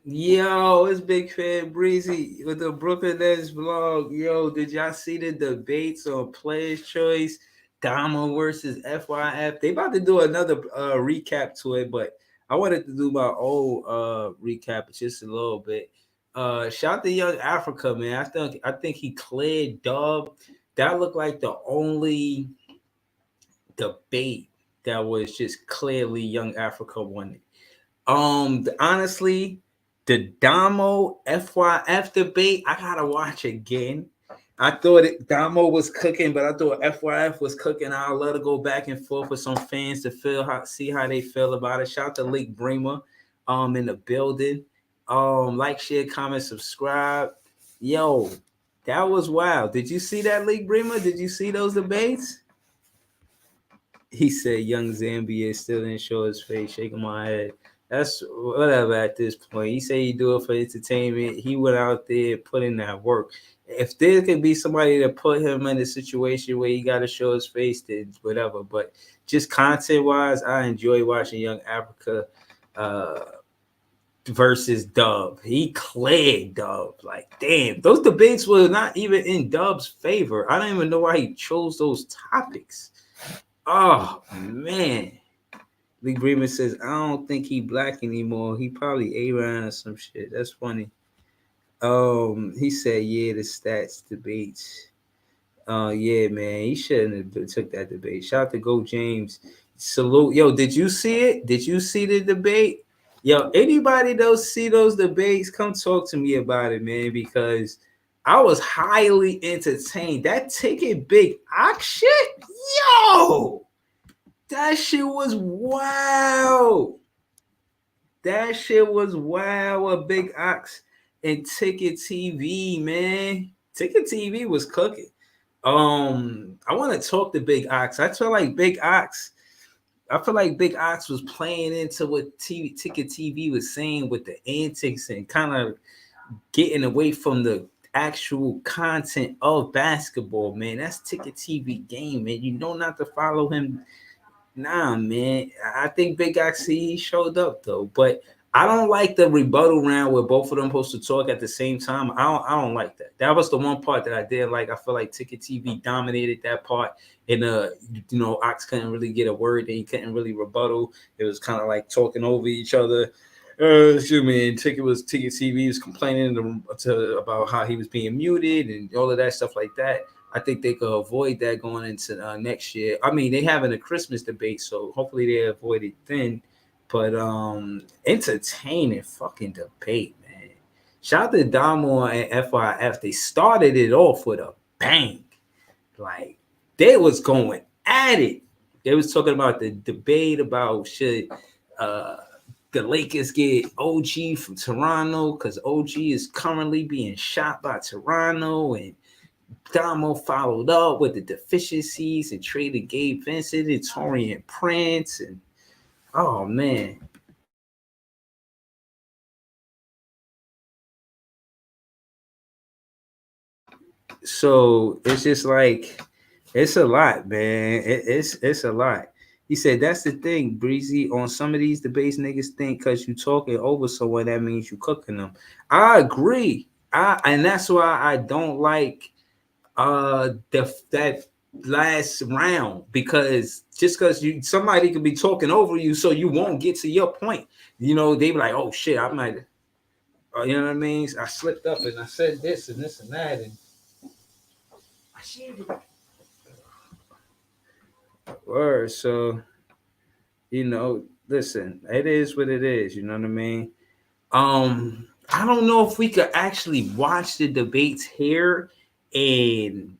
Yo, it's Big Fan Breezy with the Brooklyn Nets vlog. Yo, did y'all see the debates on Players Choice, Damo versus FYF? They about to do another recap to it, but I wanted to do my old recap just a little bit. Shout to Young Africa, man. I think he cleared Dub. That looked like the only debate that was just clearly Young Africa won. Honestly, the Damo FYF debate, I gotta watch again. I thought Damo was cooking, but I thought FYF was cooking. I'll let it go back and forth with some fans to see how they feel about it. Shout out to Leak Bremer, in the building. Like, share, comment, subscribe. Yo, that was wild. Did you see that, Leak Bremer? Did you see those debates? He said young Zambia still didn't show his face, shaking my head. That's whatever at this point. He said he do it for entertainment. He went out there, put in that work. If there could be somebody to put him in a situation where he got to show his face, then whatever. But just content wise, I enjoy watching Young Africa uh, versus Dub. He cleared Dub. Like, damn, those debates were not even in Dub's favor. I don't even know why he chose those topics. Oh man. Lee Bremen says, I don't think he black anymore. He probably A-Ron or some shit. That's funny. He said, yeah, the stats debates. Yeah, man, he shouldn't have took that debate. Shout out to Go James. Salute. Yo, did you see it? Did you see the debate? Yo, anybody those see those debates, come talk to me about it, man, because I was highly entertained. That ticket big ox shit, yo, that shit was wow. That shit was wow. A big ox and Ticket TV, man. Ticket TV was cooking. I want to talk to Big Ox. I feel like Big Ox. I feel like Big Ox was playing into what Ticket TV was saying with the antics and kind of getting away from the actual content of basketball, man. That's Ticket TV game, man. You know not to follow him. Nah, man. I think Big Ox he showed up though, but I don't like the rebuttal round where both of them supposed to talk at the same time. I don't like that. That was the one part that I did like. I feel like Ticket TV dominated that part, and Ox couldn't really get a word, and he couldn't really rebuttal. It was kind of like talking over each other. Excuse me. And Ticket TV was complaining about how he was being muted and all of that stuff like that. I think they could avoid that going into next year. I mean, they having a Christmas debate, so hopefully they avoid it then. But entertaining fucking debate, man. Shout out to Damo and FYF. They started it off with a bang. Like, they was going at it. They was talking about the debate about should the Lakers get OG from Toronto because OG is currently being shot by Toronto, and Damo followed up with the deficiencies and traded Gabe Vincent and Torian Prince. And oh man. So it's just like it's a lot, man. It's a lot. He said that's the thing, Breezy. On some of these debates, niggas think because you talking over someone that means you cooking them. I agree. And that's why I don't like that last round, because just because you somebody could be talking over you so you won't get to your point. They be like, oh shit, I might you know what I mean? I slipped up and I said this and this and that, and I shared it. Word. So, listen, it is what it is, you know what I mean? I don't know if we could actually watch the debates here, and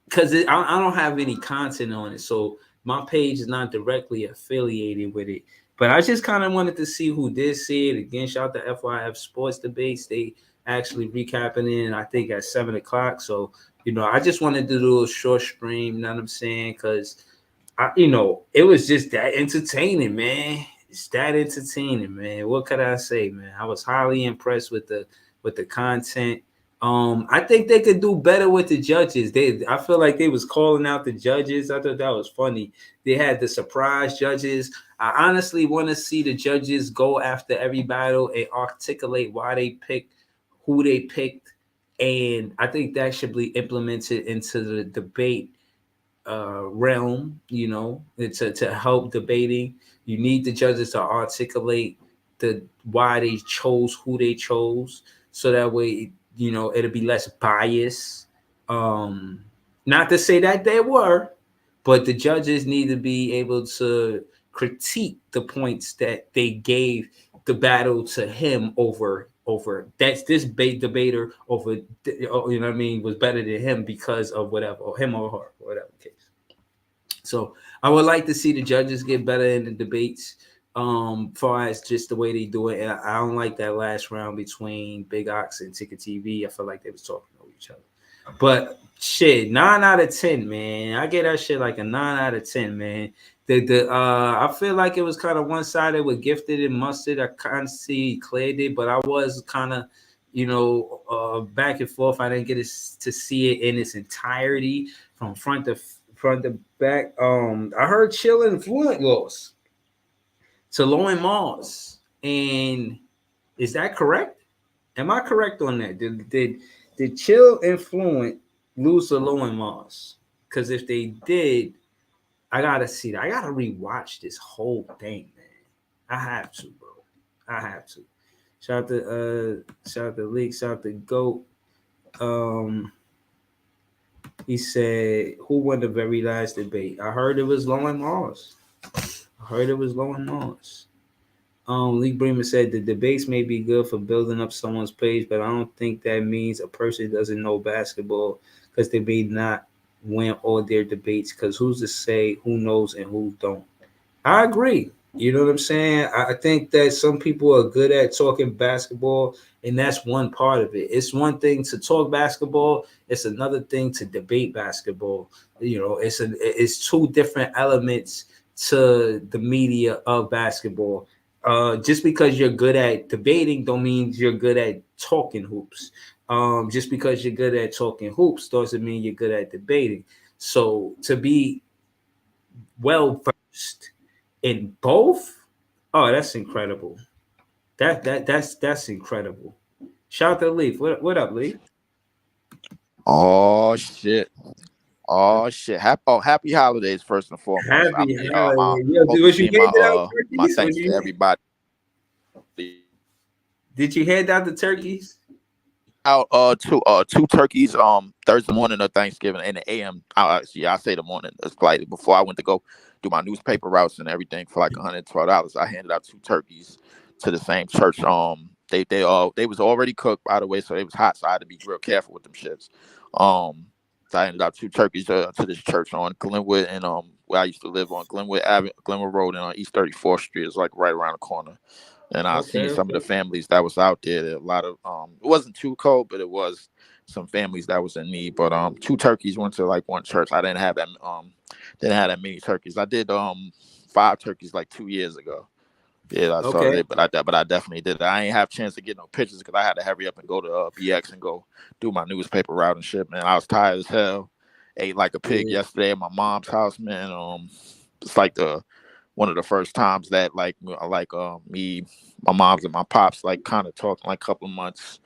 because I don't have any content on it, so my page is not directly affiliated with it. But I just kind of wanted to see who did see it. Again, shout out to FYF Sports Debates. They actually recapping it, I think at 7 o'clock. So I just wanted to do a short stream. You know what I'm saying? Because it was just that entertaining, man. It's that entertaining, man. What could I say, man? I was highly impressed with the content. I think they could do better with the judges. I feel like they was calling out the judges. I thought that was funny. They had the surprise judges. I honestly want to see the judges go after every battle and articulate why they picked who they picked, and I think that should be implemented into the debate realm, to help debating. You need the judges to articulate the why they chose who they chose, so that way it'll be less bias. Um, Not to say that they were, but the judges need to be able to critique the points that they gave the battle to him over that's this debater over, you know what I mean, was better than him because of whatever, or him or her, whatever case. So I would like to see the judges get better in the debates. Far as just the way they do it, and I don't like that last round between Big Ox and Ticket TV. I feel like they was talking over each other. But shit, 9 out of 10, man. I get that shit like a 9 out of 10, man. I feel like it was kind of one sided with Gifted and Mustard. I kind of see cleared it, but I was kind of, back and forth. I didn't get to see it in its entirety from front to back. I heard Chill and Fluent lost to Low and Mars, and is that correct? Am I correct on that? Did Chill and Fluent lose to Low and Mars? Because if they did, I gotta see that. I gotta rewatch this whole thing, man. I have to, bro. I have to. Shout out to Leak, shout out to Goat. Um, he said, "Who won the very last debate?" I heard it was Low and Mars. I heard it was Low and Mars. Lee Bremer said the debates may be good for building up someone's page, but I don't think that means a person doesn't know basketball because they may not win all their debates. Because who's to say who knows and who don't? I agree. You know what I'm saying? I think that some people are good at talking basketball, and that's one part of it. It's one thing to talk basketball; it's another thing to debate basketball. It's two different elements to the media of basketball. Just because you're good at debating, don't mean you're good at talking hoops. Just because you're good at talking hoops doesn't mean you're good at debating. So to be well versed in both, oh, that's incredible. That's incredible. Shout out to Leaf. What up, Leaf? Oh shit. Oh shit. Happy holidays first and foremost. I Happy mean, I holiday. Yo, hope you was you see my handing out my turkeys? thanks to everybody. Did you hand out the turkeys? Out two turkeys Thursday morning of Thanksgiving in the AM. I say the morning. It's like before I went to go do my newspaper routes and everything for like $112. I handed out two turkeys to the same church. They was already cooked, by the way, so it was hot, so I had to be real careful with them shits. So I handed out two turkeys to this church on Glenwood and where I used to live on Glenwood Avenue, Glenwood Road, and on East 34th Street. It's like right around the corner. And I Okay, seen some of the okay, families that was out there. A lot of it wasn't too cold, but it was some families that was in need. But two turkeys went to like one church. I didn't have that many turkeys. I did five turkeys like 2 years ago. Yeah, I saw okay. it, but I definitely did it. I ain't have a chance to get no pictures because I had to hurry up and go to BX and go do my newspaper route and shit. Man, I was tired as hell. Ate like a pig Yeah. yesterday at my mom's house, man. It's like the one of the first times that me, my mom's and my pops like kind of talked like a couple of months.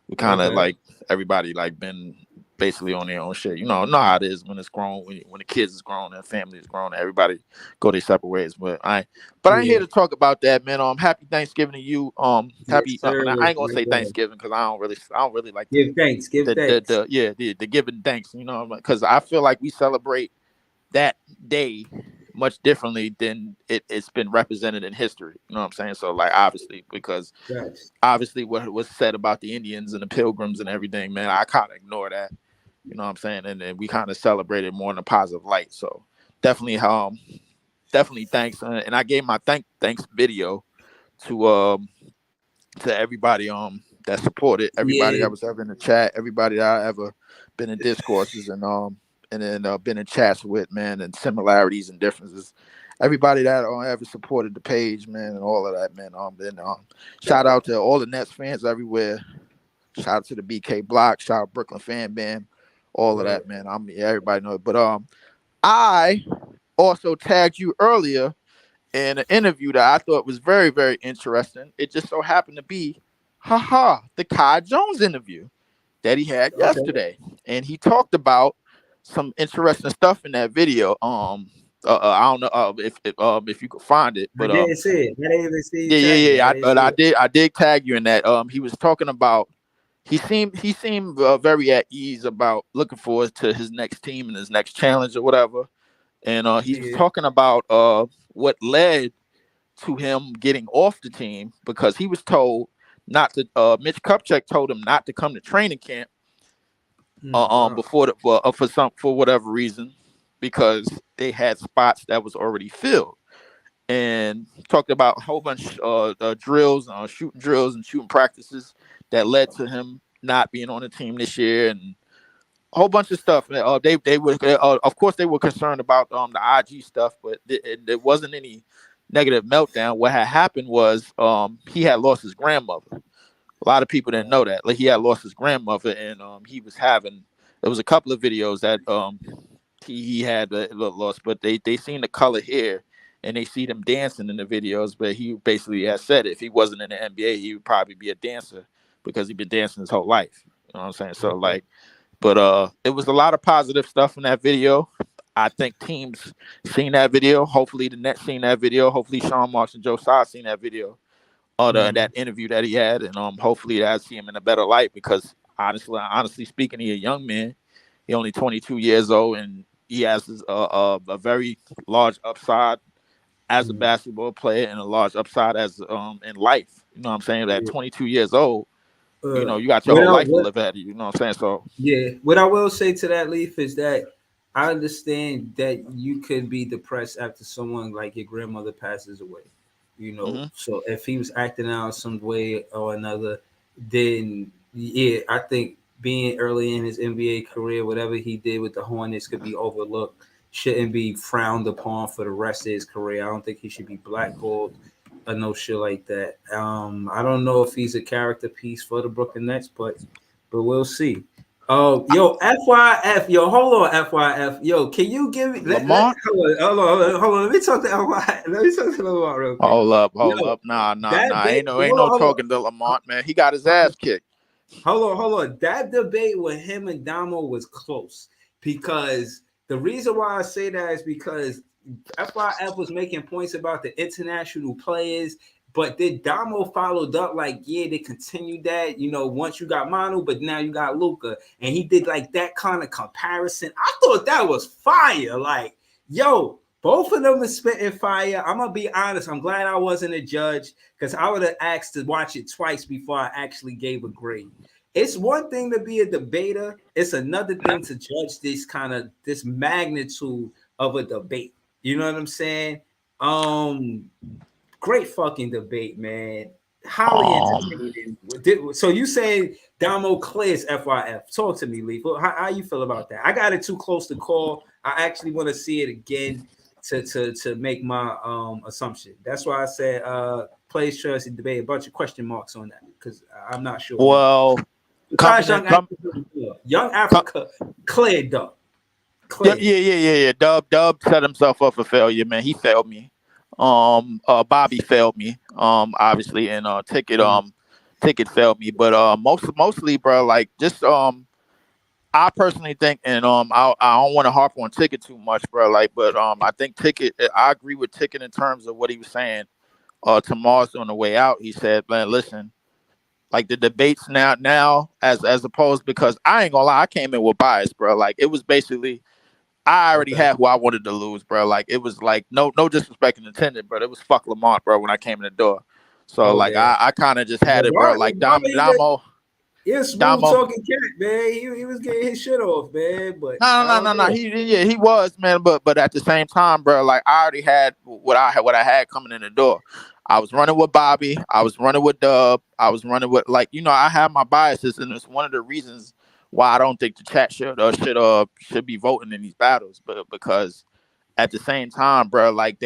We kind of Okay. like everybody like been basically on their own shit. Know how it is when it's grown, when the kids is grown and the family is grown, everybody go their separate ways. But I ain't here Yeah. to talk about that, man. Happy Thanksgiving to you. Yes, Happy. sir. I ain't gonna say Likewise. Thanksgiving because I don't really like Give thanks. Give thanks. the giving thanks. Because I feel like we celebrate that day much differently than it's been represented in history. You know what I'm saying? So like obviously, because Yes. obviously what was said about the Indians and the Pilgrims and everything, man, I kind of ignore that. You know what I'm saying? And then we kind of celebrated more in a positive light. So definitely, definitely thanks. And I gave my thanks video to everybody that supported, everybody Yeah. that was ever in the chat, everybody that I ever been in discourses and then been in chats with, man, and similarities and differences. Everybody that ever supported the page, man, and all of that, man. Then shout out to all the Nets fans everywhere. Shout out to the BK Block. Shout out Brooklyn Fan Band. All of Word. that, man. Everybody know it. But I also tagged you earlier in an interview that I thought was very, very interesting. It just so happened to be, the Kai Jones interview that he had Okay. yesterday, and he talked about some interesting stuff in that video. I don't know if you could find it, I but didn't see it. I didn't even see you yeah, yeah, tag me. yeah. I I, didn't but see I it. did, I did tag you in that. He was talking about. He seemed very at ease about looking forward to his next team and his next challenge or whatever. And he was Yeah. talking about what led to him getting off the team because he was told not to. Mitch Kupchak told him not to come to training camp Wow. before for whatever reason because they had spots that was already filled, and talked about a whole bunch drills, shooting drills and shooting practices that led to him not being on the team this year, and a whole bunch of stuff. They were of course they were concerned about the IG stuff, but there wasn't any negative meltdown. What had happened was he had lost his grandmother. A lot of people didn't know that. Like he had lost his grandmother, and he was having. There was a couple of videos that he had lost, but they seen the color hair, and they see them dancing in the videos. But he basically has said if he wasn't in the NBA, he would probably be a dancer because he'd been dancing his whole life. You know what I'm saying? So Okay. like, but it was a lot of positive stuff in that video. I think teams seen that video. Hopefully the Nets seen that video. Hopefully Sean Marks and Joe Tsai seen that video or Mm. that interview that he had, and hopefully that see him in a better light because honestly speaking, he a young man. He only 22 years old, and he has a very large upside as a Mm. basketball player and a large upside as in life. You know what I'm saying? At Yeah. 22 years old, you got your What whole I life to what live at. You know what I'm saying? So, Yeah, what I will say to that, Leaf, is that I understand that you could be depressed after someone like your grandmother passes away. hmm So if he was acting out some way or another, then yeah, I think being early in his NBA career, whatever he did with the Hornets could be overlooked, shouldn't be frowned upon for the rest of his career. I don't think he should be blackballed or no shit like that. I don't know if he's a character piece for the Brooklyn Nets, but we'll see. Oh, yo, FYF, yo, hold on, FYF, yo, can you give me Lamont. hold on, let me talk to FYF, let me talk to Lamar real quick. Hold Yo, up. Nah. that debate, Ain't no talking to Lamont, man. He got his ass kicked. hold on. That debate with him and Damo was close because the reason why I say that is because FYF was making points about the international players, but then Damo followed up like, yeah, they continued that, once you got Manu, but now you got Luca, and he did like that kind of comparison. I thought that was fire. Like, yo, both of them are spitting fire. I'm gonna be honest. I'm glad I wasn't a judge because I would have asked to watch it twice before I actually gave a grade. It's one thing to be a debater. It's another thing to judge this magnitude of a debate. You know what I'm saying? Um, Great fucking debate, man. Highly Um, entertaining. So you say Damo clears FYF? Talk to me, Lethal. How you feel about that? I got it too close to call. I actually want to see it again to make my assumption. That's why I said plays Chelsea debate a bunch of question marks on that because I'm not sure on that. well, Besides coming in, Young Africa, Young Africa cleared up, yeah, cleared. yeah. Dub set himself up for failure, man. He failed me. Bobby failed me. Obviously, and Ticket failed me. But mostly, bro, like just I personally think, and I don't want to harp on Ticket too much, bro. Like, but I think Ticket. I agree with Ticket in terms of what he was saying. To Mars on the way out, he said, "Man, listen, like the debates now as opposed because I ain't gonna lie, I came in with bias, bro. Like it was basically I already Okay. had who I wanted to lose, bro. Like it was like no disrespect intended, but it was fuck Lamont, bro. When I came in the door, so like Okay. I kind of just had it, bro. Like He a smooth Damo. talking cat, man. He was getting his shit off, man. But No, I no, don't no, no. know. He was, man. But at the same time, bro, like I already had what I had coming in the door. I was running with Bobby. I was running with Dub. I was running with like I have my biases, and it's one of the reasons why I don't think the chat should be voting in these battles. But because at the same time, bro, like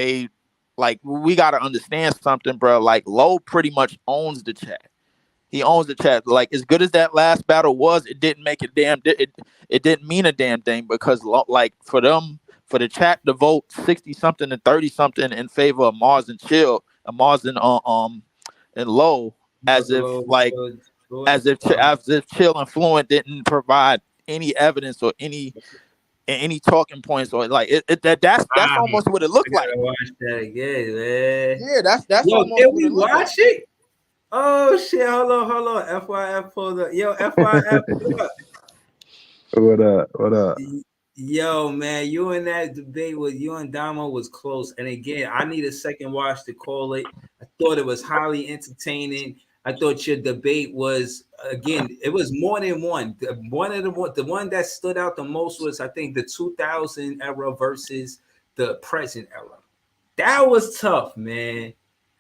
we got to understand something, bro. Like Lowe pretty much owns the chat. He owns the chat. Like as good as that last battle was, it didn't make it damn. It didn't mean a damn thing because like for them for the chat to vote 60 something and 30 something in favor of Mars and Chill and Mars and Low as if like as if Chill and Fluent didn't provide any evidence or any talking points or like that's Ah, almost what it I looked like. gotta watch that again, man. Yeah, that's Yo, almost can what we it looked watch like. it? Oh shit! Hold on. FYF pulled up. Yo, FYF pulled up. What up? What up? Yo, man, you and that debate with you and Damo was close. And again, I need a second watch to call it. I thought it was highly entertaining. I thought your debate was again, it was more than one. The one that stood out the most was I think the 2000 era versus the present era. That was tough, man.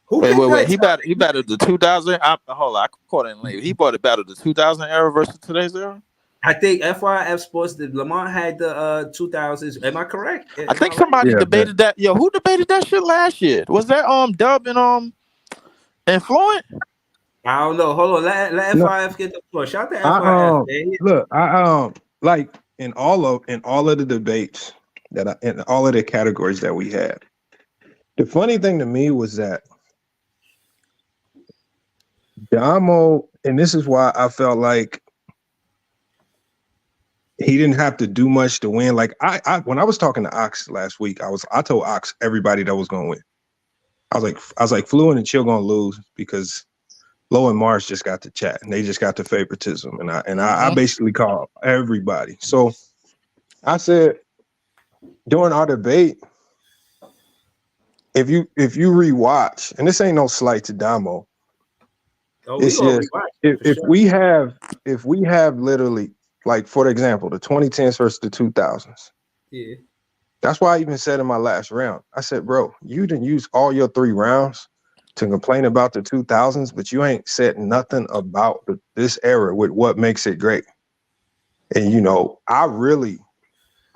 Who picked Wait. that He battled the 2000. Hold on, I caught it late. He bought it battled the 2000 era versus today's era. I think FYF Sports, the Lamont had the 2000s. Am I correct? I Am I think right? somebody Yeah, but debated that. Yo, who debated that shit last year? Was that Dub and Fluent? I don't know. Hold on. Let no, FYF get the floor. Shout out to I FYF, man. look, like in all of the debates that in all of the categories that we had. The funny thing to me was that Damo, and this is why I felt like he didn't have to do much to win. Like I when I was talking to Ox last week, I told Ox everybody that was gonna win. I was like Fluent and Chill gonna lose because Low and Mars just got the chat and they just got the favoritism. I basically called everybody. So I said during our debate, if you rewatch, and this ain't no slight to Damo, it's just if we have literally like for example the 2010s versus the 2000s. Yeah. That's why I even said in my last round, I said, bro, you didn't use all your 3 rounds to complain about the 2000s, but you ain't said nothing about this era with what makes it great. And, you know, I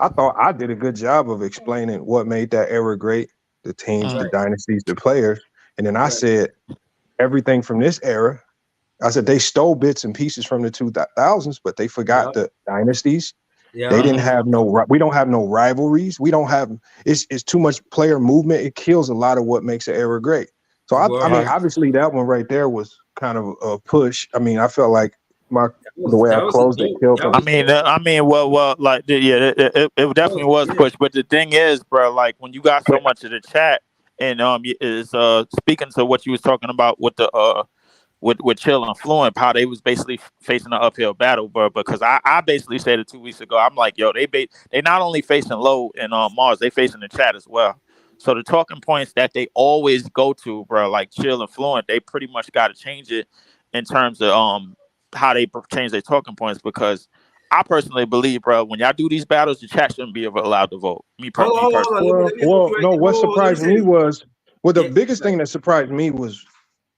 thought I did a good job of explaining what made that era great, the teams, the dynasties, the players. And then I said everything from this era. I said they stole bits and pieces from the 2000s, but they forgot the dynasties. They didn't have we don't have no rivalries. We don't have, it's too much player movement. It kills a lot of what makes an era great. So I mean, obviously that one right there was kind of a push. I mean, I felt like the way I closed it killed them. Well, like, yeah, it definitely was pushed. But the thing is, bro, like when you got so much of the chat and is speaking to what you was talking about with the with Chill and Fluent, how they was basically facing an uphill battle, bro. Because I basically said it 2 weeks ago. I'm like, yo, they not only facing Low and Mars, they facing the chat as well. So the talking points that they always go to, bro, like Chill and Fluent, they pretty much got to change it in terms of how they change their talking points. Because I personally believe, bro, when y'all do these battles, the chat shouldn't be allowed to vote. Me personally. Well, no. What surprised me was, the Yeah, biggest thing that surprised me was,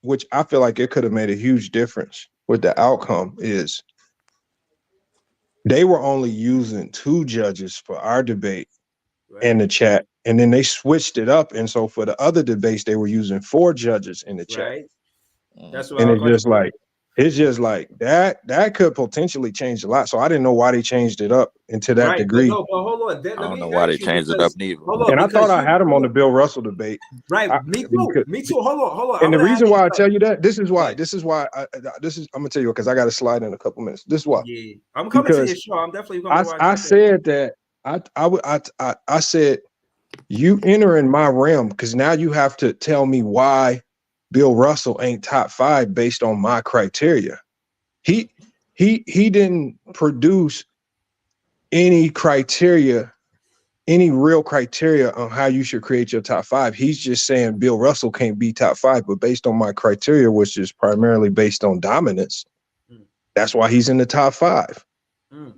which I feel like it could have made a huge difference with the outcome, is they were only using 2 judges for our debate in the chat, and then they switched it up. And so for the other debates, they were using 4 judges in the chat. That's what And I was it's just like that could potentially change a lot. So I didn't know why they changed it up into that degree. But hold on. I don't know why they changed it up neither. And I thought I had him on the Bill Russell debate. Me too. Me too. Hold on. And the reason why I tell you that, this is why I'm gonna tell you, because I got to slide in a couple minutes. This is why. Yeah, I'm coming to your show. I'm definitely going to watch. I said that I said you enter in my realm because now you have to tell me why Bill Russell ain't top 5 based on my criteria. He didn't produce any real criteria on how you should create your top 5. He's just saying Bill Russell can't be top 5, but based on my criteria, which is primarily based on dominance, that's why he's in the top 5.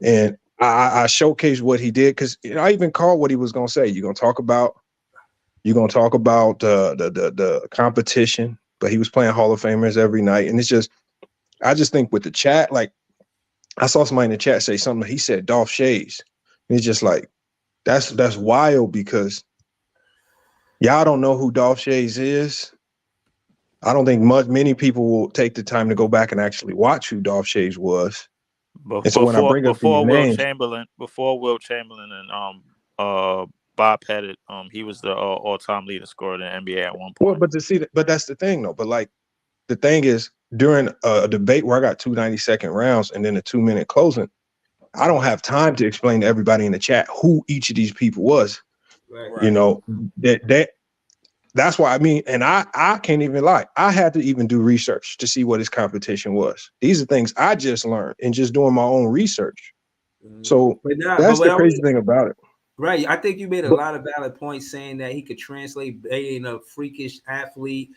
And I showcased what he did, because I even called what he was going to say. You're going to talk about the competition, but he was playing Hall of Famers every night. And I just think with the chat, like I saw somebody in the chat say something. He said Dolph Shades. And it's just like, that's wild, because y'all don't know who Dolph Shades is. I don't think many people will take the time to go back and actually watch who Dolph Shaves was. But And so when I bring up these names, Before Will Chamberlain and Bob Pettit, he was the all-time leading scorer in the NBA at one well, point. but to see that, but that's the thing though. But like the thing is, during a debate where I got 2 90-second rounds and then a 2-minute closing, I don't have time to explain to everybody in the chat who each of these people was. Right. You know, that's why I mean, and I can't even lie. I had to even do research to see what his competition was. These are things I just learned and just doing my own research. So that's the crazy thing about it. Right. I think you made a lot of valid points saying that he could translate being a freakish athlete.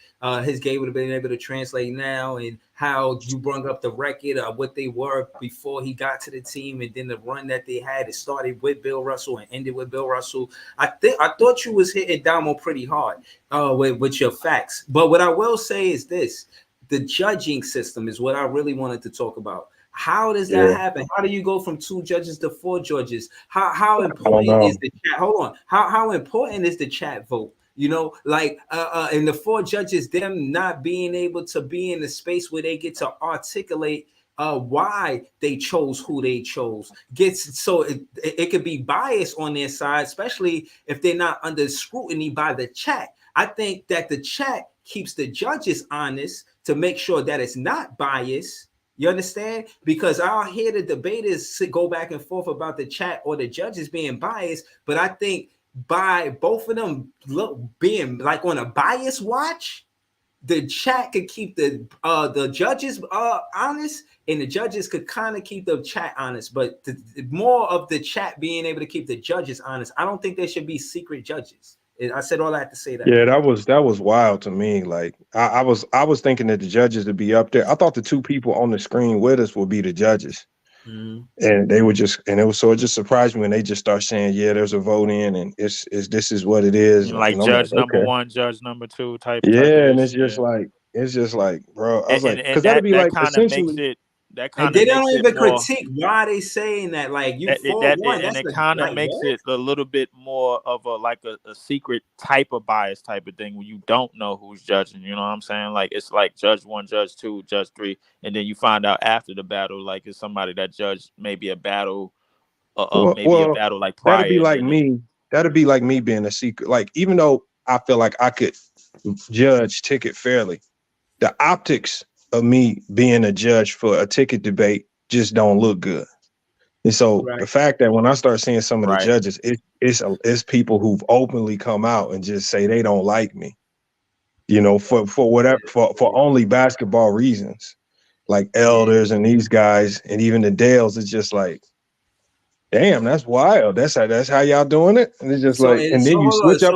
His game would have been able to translate now, and how you brought up the record of what they were before he got to the team, and then the run that they had. It started with Bill Russell and ended with Bill Russell. I thought you was hitting Damo pretty hard with your facts. But what I will say is this: the judging system is what I really wanted to talk about. How does that happen? How do you go from 2 judges to 4 judges? How important is the chat? Hold on. How important is the chat vote? You know, like and the 4 judges, them not being able to be in the space where they get to articulate why they chose who they chose. It could be biased on their side, especially if they're not under scrutiny by the chat. I think that the chat keeps the judges honest to make sure that it's not biased. You understand? Because I'll hear the debaters go back and forth about the chat or the judges being biased, but I think by both of them being like on a bias watch, the chat could keep the judges honest, and the judges could kind of keep the chat honest. But more of the chat being able to keep the judges honest. I don't think there should be secret judges. I said all that to say that. Yeah, that was wild to me. Like I was thinking that the judges would be up there. I thought the 2 people on the screen with us would be the judges. Mm-hmm. And they were just, and it just surprised me when they just start saying, yeah, there's a vote in, and it's this is what it is. Like and judge number 1, judge number 2 type. Yeah, type and it's just like, bro, I was like, because that'd be like essentially. And they don't even critique why they saying that. Like you fought one, and it kind of makes it a little bit more of a secret type of bias type of thing when you don't know who's judging. You know what I'm saying? Like it's like judge 1, judge 2, judge 3, and then you find out after the battle, like it's somebody that judged maybe a battle, a battle like prior. That'd be like me. That'd be like me being a secret. Like even though I feel like I could judge ticket fairly, the optics of me being a judge for a ticket debate just don't look good. And so the fact that when I start seeing some of the judges, it's people who've openly come out and just say they don't like me, you know, for whatever, for only basketball reasons, like elders and these guys and even the Dales. It's just like, damn, that's wild. That's how y'all doing it. And it's just and then you switch up.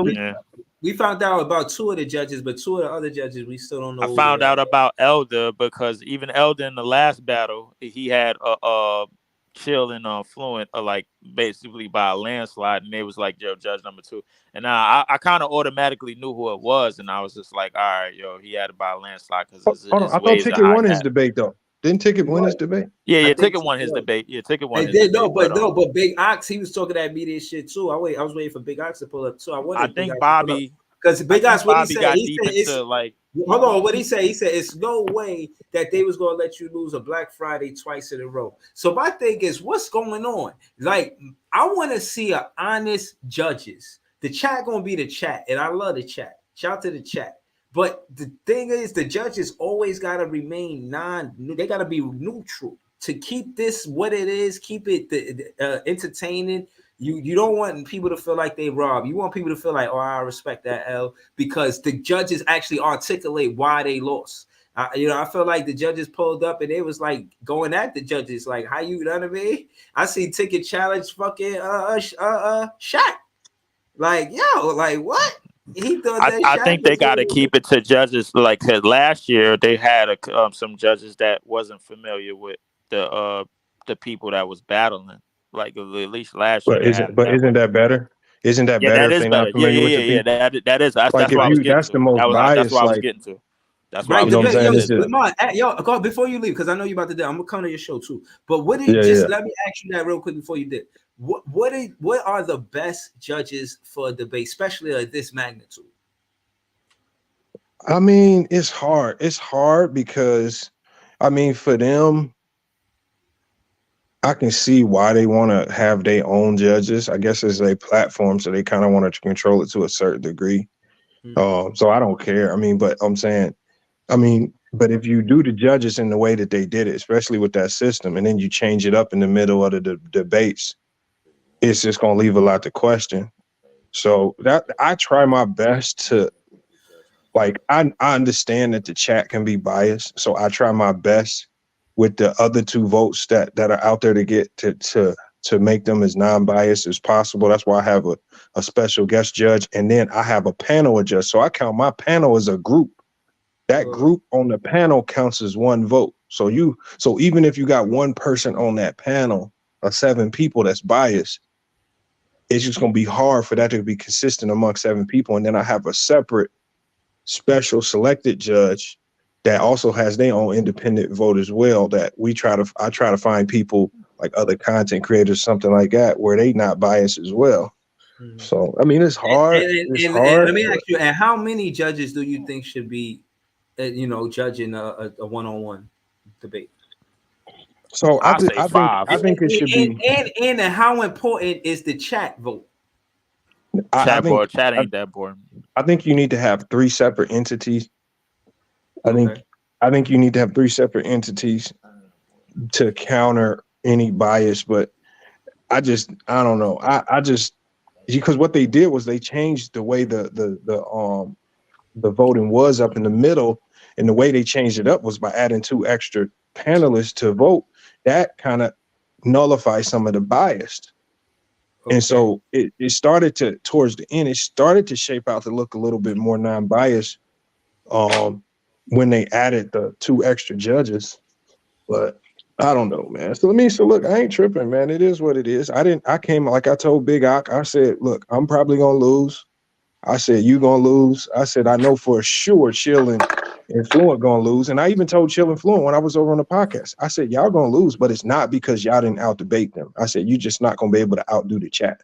We found out about 2 of the judges, but 2 of the other judges we still don't know. I found out about Elder because even Elder in the last battle, he had a chill and fluent, like basically by a landslide, and they was like, "Yo, judge number 2." And I kind of automatically knew who it was, and I was just like, "All right, yo, he had it by a landslide." Because I thought Ticket won his debate though. Didn't Ticket win his debate? Yeah, Ticket won his debate. Yeah, Ticket won his debate. But Big Ox, he was talking that media shit too. I was waiting for Big Ox to pull up too. I think Bobby, because Big Ox, what he said, like, hold on, what he said? He said it's no way that they was gonna let you lose a Black Friday twice in a row. So my thing is, what's going on? Like, I want to see a honest judges. The chat gonna be the chat, and I love the chat. Shout out to the chat. But the thing is, the judges always got to remain they got to be neutral to keep this what it is, keep it entertaining. You don't want people to feel like they rob. You want people to feel like, oh, I respect that, L, because the judges actually articulate why they lost. I feel like the judges pulled up and they was like going at the judges, like, how you know what I mean? I see Ticket challenge fucking Shaq. Like, yo, like what? I think they got to keep it to judges, like, cause last year they had some judges that wasn't familiar with the people that was battling. Like at least last year. Isn't that better? Isn't that better that if is they're better. not familiar with the people? That is. That's what I was getting to. The most biased. That's what I was getting to. That's right. You know what I'm saying? Yo, go before you leave, because I know you're about to do. I'm gonna come to your show too. But let me ask you that real quick before you did. What are the best judges for a debate, especially at this magnitude? I mean, it's hard. It's hard because, I mean, for them, I can see why they want to have their own judges. I guess it's a platform, so they kind of want to control it to a certain degree. So I don't care. I mean, but I'm saying, I mean, but if you do the judges in the way that they did it, especially with that system, and then you change it up in the middle of the debates, it's just gonna leave a lot to question. So that I try my best to like I understand that the chat can be biased, so I try my best with the other two votes that are out there to get to make them as non-biased as possible. That's why I have a special guest judge, and then I have a panel of judge. So I count my panel as a group. That group on the panel counts as one vote. So even if you got one person on that panel of 7 people that's biased, it's just gonna be hard for that to be consistent among 7 people. And then I have a separate special selected judge that also has their own independent vote as well. That I try to find people like other content creators, something like that, where they not biased as well. So I mean, it's hard. It's And let hard. me ask you, and how many judges do you think should be, judging a one-on-one debate? So I say five. I think it should be. And how important is the chat vote? I Chat think board, chat ain't that boring. I think you need to have 3 separate entities. I think Okay. I think you need to have 3 separate entities to counter any bias. But I don't know. I just because what they did was they changed the way the voting was up in the middle, and the way they changed it up was by adding 2 extra panelists to vote. That kind of nullifies some of the bias. Okay. And so it started to, towards the end, it started to shape out to look a little bit more non-biased when they added the 2 extra judges. But I don't know, man. So look, I ain't tripping, man. It is what it is. I came, like I told Big Ock, I said, look, I'm probably gonna lose. I said, you gonna lose. I said, I know for sure Chill and Fluent gonna lose. And I even told Chill and Fluent when I was over on the podcast, I said, y'all gonna lose, but it's not because y'all didn't out debate them. I said, you just not gonna be able to outdo the chat.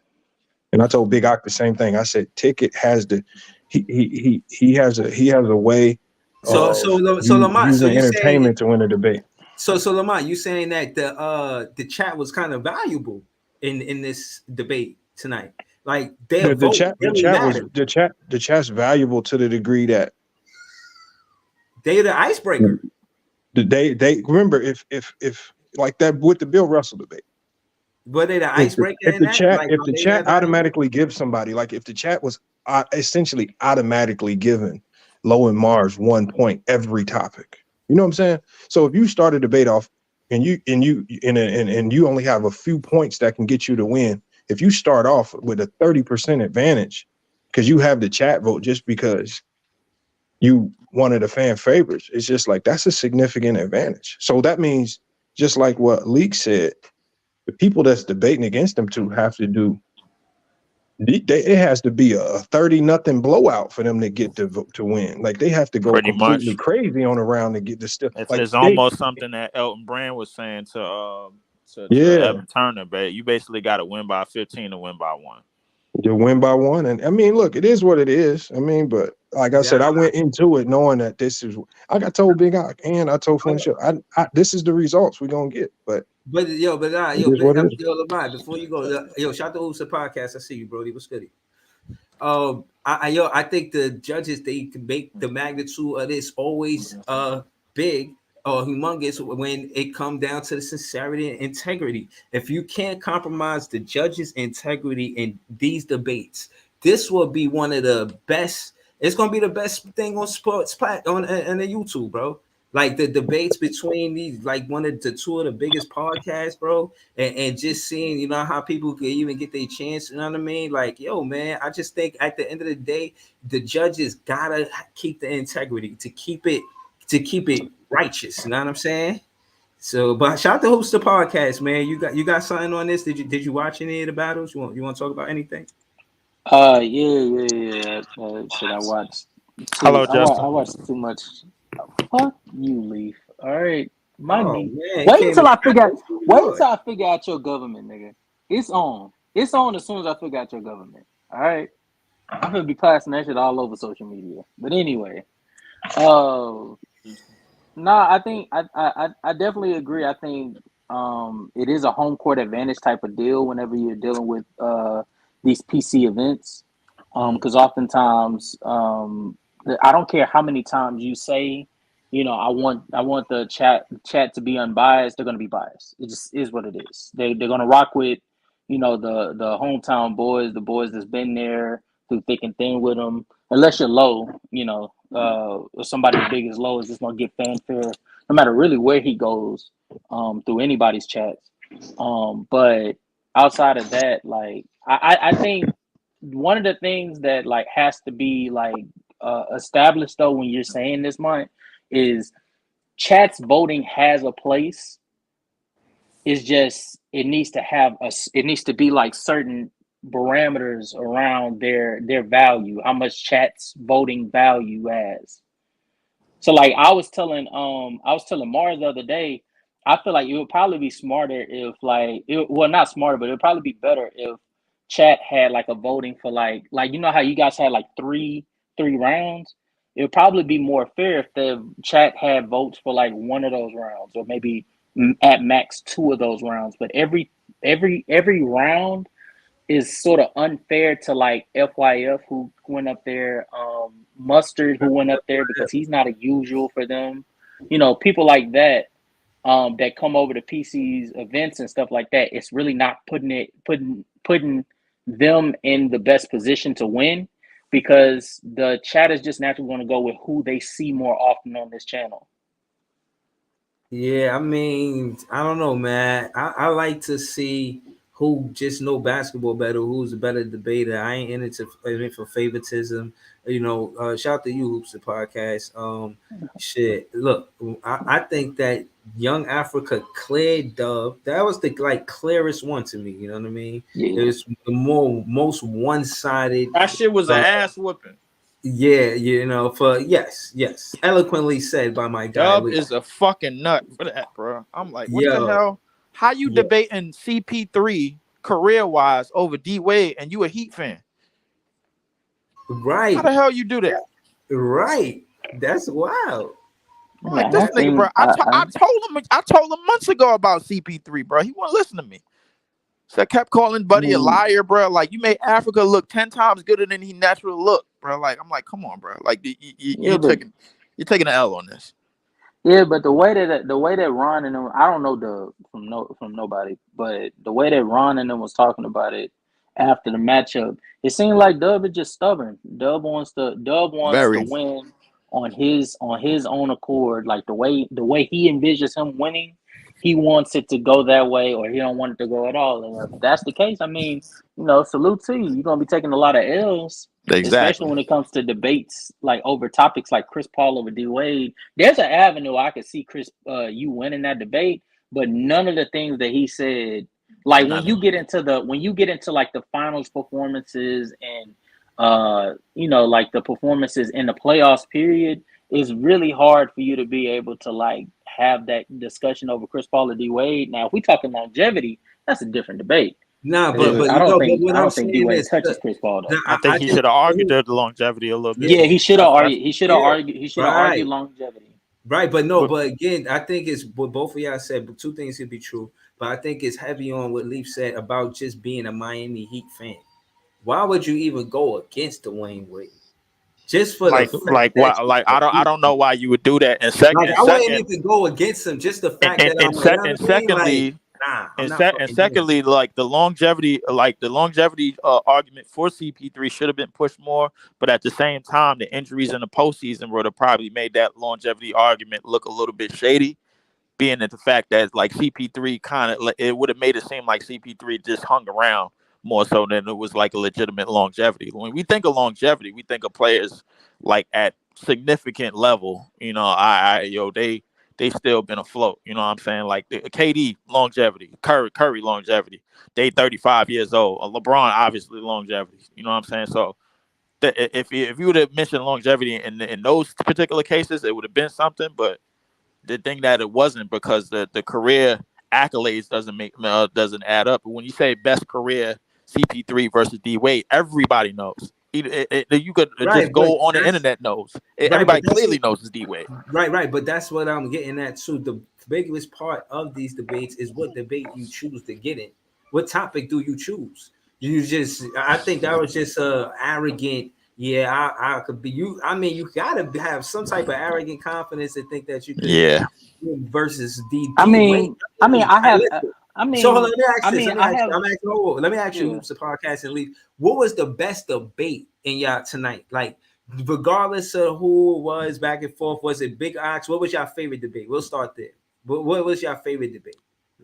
And I told Big Ock the same thing. I said, Ticket has the he has a way of Lamont, so using you saying entertainment to win a debate. so Lamont, you saying that the chat was kind of valuable in this debate tonight? Like their The vote chat really mattered. the chat's valuable to the degree that They're the icebreaker. they remember if like that with the Bill Russell debate. Were they the icebreaker in that? Like, If are the they chat that valuable? automatically gives somebody, like if the chat was essentially automatically giving Low and Mars 1 point every topic, you know what I'm saying? So if you start a debate off and you only have a few points that can get you to win, if you start off with a 30% advantage because you have the chat vote just because you one of the fan favorites, it's just like that's a significant advantage. So that means just like what Leak said, the people that's debating against them two have to do. It has to be a 30-0 blowout for them to get to win. Like they have to go Pretty completely much. crazy on a round to get the still. Like It's almost something that Elton Brand was saying to yeah, Evan Turner, but you basically got to win by 15 to win by 1. to win by 1. And I mean, look, it is what it is. I mean, but like I said, I went into it knowing that this is. I got told Big Ock and I told Flynn Show, this is the results we're gonna get. But But it is what it is. Lamont, before you go, shout out to Hoops Podcast. I see you, Brody. What's good? I think the judges they can make the magnitude of this always big or humongous when it come down to the sincerity and integrity. If you can't compromise the judges' integrity in these debates, this will be one of the best. It's gonna be the best thing on sports on the YouTube, bro. Like the debates between these, like one of the 2 of the biggest podcasts, bro, and just seeing, how people can even get their chance. You know what I mean? Like, yo, man, I just think at the end of the day, the judges gotta keep the integrity to keep it righteous. You know what I'm saying? So, but shout out to host the podcast, man. You got something on this? Did you watch any of the battles? You want to talk about anything? Yeah. Shit, I watched Hello, Justin. I watched too much. Fuck you, Leaf. All right, my Oh knee. man, Wait until I figure out your government, nigga. It's on. It's on as soon as I figure out your government. All right, I'm gonna be passing that shit all over social media. But anyway, Oh, no, I think I definitely agree. I think it is a home court advantage type of deal whenever you're dealing with these PC events. Because oftentimes I don't care how many times you say, I want the chat to be unbiased. They're gonna be biased. It just is what it is. They're gonna rock with, the hometown boys, the boys that's been there through thick and thin with them. Unless you're low, or somebody as big as low is just gonna get fanfare no matter really where he goes, through anybody's chats. But outside of that, like I think one of the things that like has to be like established though when you're saying this, Mike, is chats voting has a place. It's just it needs to be like certain parameters around their value, how much chats voting value as. So like I was telling Mars the other day, I feel like it would probably be smarter if well, not smarter, but it would probably be better if chat had like a voting for like how you guys had like three rounds. It would probably be more fair if the chat had votes for like one of those rounds, or maybe at max two of those rounds. But every round is sort of unfair to like FYF who went up there, Mustard who went up there because he's not a usual for them. People like that, that come over to PC's events and stuff like that. It's really not putting them in the best position to win, because the chat is just naturally going to go with who they see more often on this channel. Yeah, I mean, I don't know, man. I like to see who just know basketball better, who's a better debater. I ain't in it for favoritism. Shout out to you, Hoops the podcast. Shit. Look, I think that Young Africa cleared Dub. That was the like clearest one to me. You know what I mean? It Yeah. was the most one sided. That shit was an ass whooping. Yeah, yes, eloquently said by my guy. Dub is a fucking nut for that, bro. I'm like, what the Yo, hell? How you yeah, debating CP3 career wise over D Wade and you a Heat fan? right, How the hell you do that? right. That's wild. I'm like, Yeah, this I nigga, bro. think I told him months ago about CP3, bro. He wouldn't listen to me. So I kept calling Buddy a liar, bro. Like, you made Africa look 10 times gooder than he naturally looked, bro. Like, I'm like, come on, bro. Like, yeah, you're but taking an L on this. Yeah, but the way that Ron and them, I don't know from nobody, but the way that Ron and them was talking about it after the matchup, it seemed like Dub is just stubborn. Dub wants to Very, win on his own accord, like the way he envisions him winning. He wants it to go that way, or he don't want it to go at all. And if that's the case, I mean, salute to you. You're gonna be taking a lot of L's, especially exactly. when it comes to debates like over topics like Chris Paul over D Wade. There's an avenue I could see you winning that debate, but none of the things that he said, like when None of you it. get into like the finals performances and like the performances in the playoffs period, it's really hard for you to be able to like have that discussion over Chris Paul or D Wade. Now, if we talking longevity, that's a different debate. Nah, but Yeah. but I you don't know, but think what I I'm don't think D saying Wade is, touches Chris Paul though. I think I he just should have argued the longevity a little bit yeah, Yeah, more. he should have argued. He should have yeah, argued. He should have argued right, longevity. right. But no, But but again, I think it's what both of y'all said. But two things could be true. But I think it's heavy on what Leaf said about just being a Miami Heat fan. Why would you even go against Dwayne Wade? Just for the fact like that why? you're Like, a I Heat don't fan. know why you would do that. And Like I wouldn't second, even go against him. Just the fact that I'm, you know what and I mean? Like, secondly, nah, I'm not and fucking doing it. secondly, like the longevity argument for CP3 should have been pushed more. But at the same time, the injuries in the postseason would have probably made that longevity argument look a little bit shady. Being at the fact that like CP3 kind of, it would have made it seem like CP3 just hung around more so than it was like a legitimate longevity. When we think of longevity, we think of players like at significant level. They still been afloat. You know what I'm saying? Like the KD longevity, Curry longevity. They 35 years old. LeBron obviously longevity. You know what I'm saying? So if you would have mentioned longevity in those particular cases, it would have been something. But the thing that it wasn't, because the career accolades doesn't add up. When you say best career CP3 versus D Wade, everybody knows. You could Right, just but go on the that's internet knows. right, but Everybody that's clearly knows it's D Wade. right. But that's what I'm getting at too. The biggest part of these debates is what debate you choose to get in. What topic do you choose? You just, I think that was just arrogant. Yeah, I could be you. I mean, you gotta have some type of arrogant confidence to think that you could Yeah. win versus I D Wayne. mean, I mean, I have, Listen. I So hold on, mean, let me ask I this. mean, Let me I ask you. have, Let me ask you, yeah. Hoops the podcast and leave. What was the best debate in y'all tonight? Like, regardless of who it was, back and forth, was it Big Ox? What was your favorite debate? We'll start there. What was your favorite debate?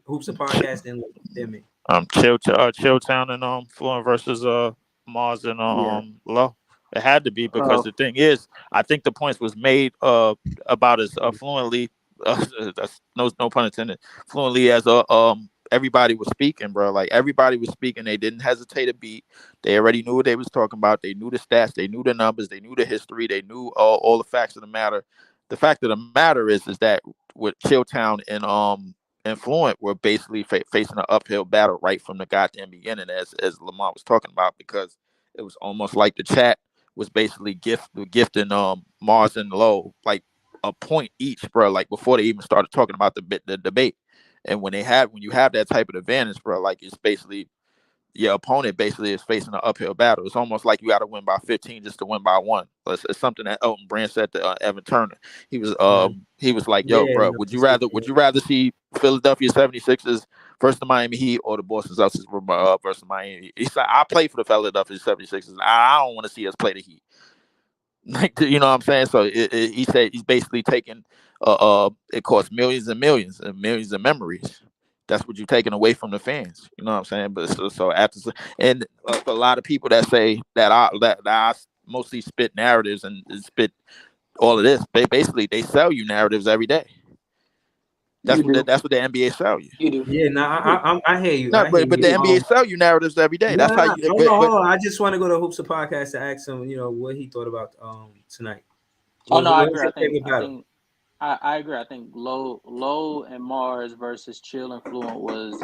Hoops the podcast and then me. Chilltown and Fluent versus Mars and Yeah. Low. It had to be because Uh, the thing is, I think the points was made about as fluently, that's no pun intended, fluently as everybody was speaking, bro. Like everybody was speaking, they didn't hesitate a beat. They already knew what they was talking about. They knew the stats, they knew the numbers, they knew the history, they knew all the facts of the matter. The fact of the matter is that with Chilltown and Fluent were basically facing an uphill battle right from the goddamn beginning, as Lamont was talking about, because it was almost like the chat was basically gifting Mars and Low like a point each, bro. Like before they even started talking about the debate, and when you have that type of advantage, bro, like it's basically your opponent basically is facing an uphill battle. It's almost like you got to win by 15 just to win by one. It's something that Elton Brand said to Evan Turner. He was like, "Yo, Yeah, bro, no, would you rather see Philadelphia 76ers versus the Miami Heat or the Boston Celtics versus Miami?" He's like, "I play for the Philadelphia 76ers. I don't want to see us play the Heat." Like, you know what I'm saying? So he said he's basically taking it costs millions and millions and millions of memories. That's what you're taking away from the fans. You know what I'm saying? But so after, and for a lot of people that say that I mostly spit narratives and spit all of this, basically they sell you narratives every day. you do, That's what the NBA sell you. you do. yeah. No, I hear you. No, I hear but you. the NBA sell you narratives every day. No, That's no, how no. you. Hold on, But hold on. I just want to go to Hoops the podcast to ask him, what he thought about tonight. Oh no, I What was agree. your favorite I battle? think, I agree. I think Low and Mars versus Chill and Fluent was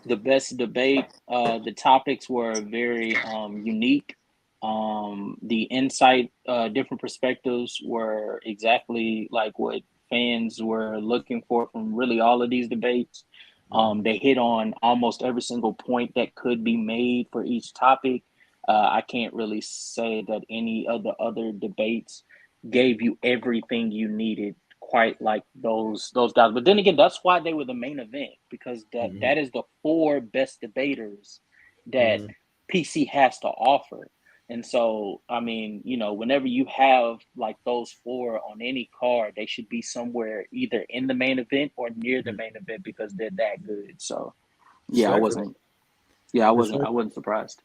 the best debate. The topics were very unique. The insight, different perspectives were exactly like what fans were looking for from really all of these debates. They hit on almost every single point that could be made for each topic. I can't really say that any of the other debates gave you everything you needed quite like those guys. But then again, that's why they were the main event, because Mm-hmm. that is the four best debaters that Mm-hmm. PC has to offer. And so, I mean, whenever you have like those four on any card, they should be somewhere either in the main event or near the main event because they're that good. So, yeah, Respectful. I wasn't surprised.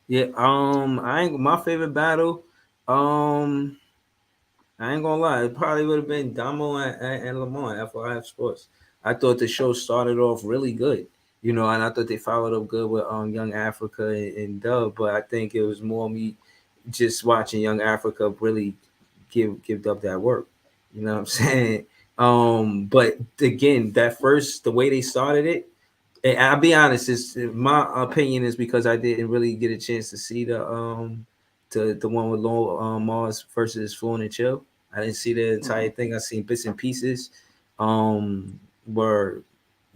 Yeah. I ain't my favorite battle. Um, I ain't gonna lie. It probably would have been Damo and Lamont FYF Sports. I thought the show started off really good, and I thought they followed up good with Young Africa and Dub. But I think it was more me just watching Young Africa really give up that work. You know what I'm saying? But again, that first the way they started it, and I'll be honest, is my opinion is because I didn't really get a chance to see the one with Low Mars versus Fluent and Chill. I didn't see the entire Mm-hmm. thing. I seen bits and pieces. Where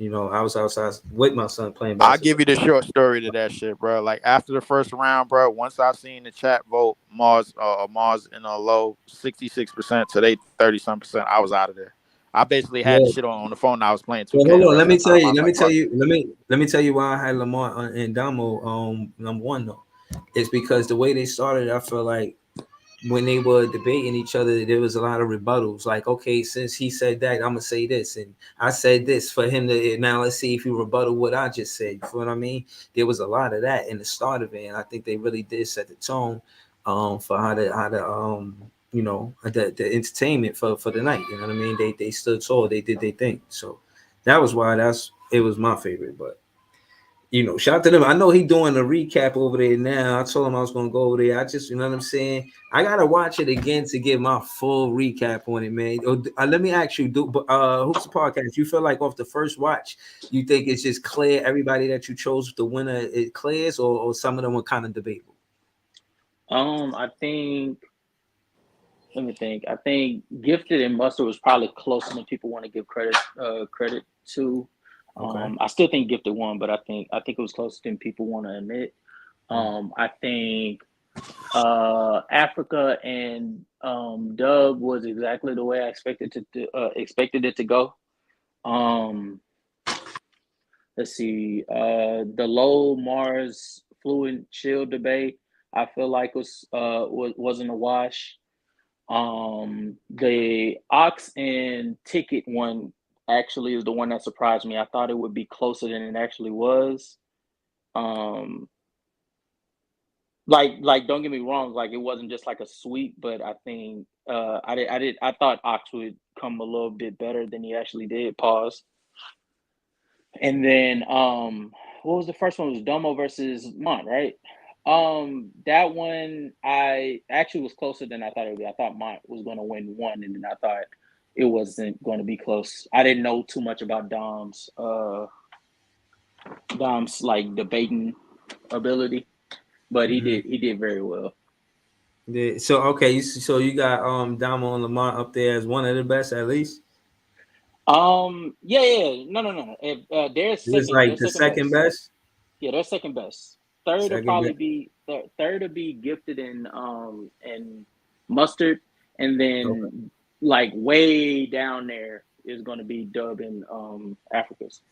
I was outside with my son playing I'll give basketball. you the short story to that shit, bro. Like after the first round, bro. Once I seen the chat vote Mars in a low 66% to they 30-some%, I was out of there. I basically had the Yeah. shit on the phone. And I was playing Well, 2K hold the on. Let rest me of the tell time. I you. was Let me like, tell fuck it. you. Let me tell you why I had Lamar and Damo number one though. It's because the way they started, I feel like when they were debating each other, there was a lot of rebuttals. Like, okay, since he said that, I'm gonna say this, and I said this for him to now. Let's see if he rebuttal what I just said. You feel what I mean? There was a lot of that in the start of it, and I think they really did set the tone, for the entertainment for the night. You know what I mean? They stood tall. They did their thing. So that was why it was my favorite, but. Shout out to them. I know he doing a recap over there now. I told him I was gonna go over there. I just, what I'm saying. I gotta watch it again to get my full recap on it, man. Let me ask you, Hoops the podcast. You feel like off the first watch, you think it's just clear everybody that you chose the winner it clears, or some of them were kind of debatable? I think. Let me think. I think Gifted and Mustard was probably closer than people want to give credit to. Okay. I still think Gifted won, but I think it was closer than people want to admit. I think Africa and Dub was exactly the way I expected it to go. Um, let's see. The low Mars fluid shield debate, I feel like wasn't a wash. The Ox and Ticket one actually is the one that surprised me. I thought it would be closer than it actually was. Um, like don't get me wrong, like it wasn't just like a sweep, but I think I thought Ox would come a little bit better than he actually did. Pause. And then what was the first one? It was Domo versus Mont, right? That one I actually was closer than I thought it would be. I thought Mont was going to win one, and then I thought it wasn't going to be close. I didn't know too much about Dom's like debating ability, but he did very well. So okay, so you got Damo and Lamont up there as one of the best at least. Yeah. No. If, This is like they're the second second best. best. Yeah, they're second best. Third will Second probably best. be third will be Gifted and Mustard, and Okay. then like way down there is going to be Dub and Africa's.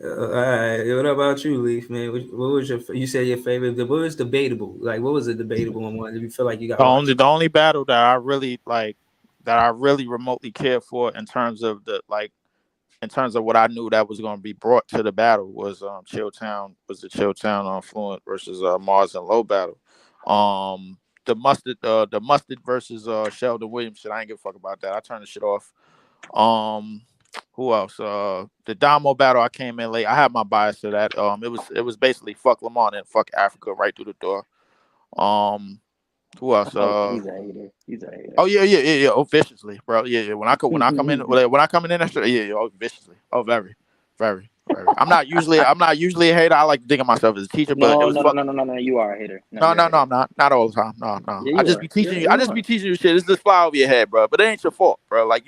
All right. What about you, Leaf? Man, what was your? You said your favorite. What was debatable? Like, what was the debatable one? Did you feel like you got The watched? only battle that I really like, that I really remotely cared for in terms of in terms of what I knew that was going to be brought to the battle was Chilltown on Fluent versus Mars and Low battle. The mustard versus Sheldon Williams shit. I ain't give a fuck about that. I turned the shit off. Um, who else? The Damo battle. I came in late. I had my bias to that. It was basically fuck Lamont and fuck Africa right through the door. Um, who else? Oh, he's a hater. He's a hater. Oh yeah. Oh, viciously, bro. Yeah. When I come in that shit, yeah. Oh, viciously. Oh, very, very, very. I'm not usually a hater. I like to think of myself as a teacher, but it No, was no, no, fuck. no, no, no, no. You are a hater. No, No, you're a no, no, hater. I'm not. Not all the time. No, no. Yeah, I you just are. be Yeah, teaching you. I you just are. be teaching you shit. It's just fly over your head, bro. But it ain't your fault, bro. Like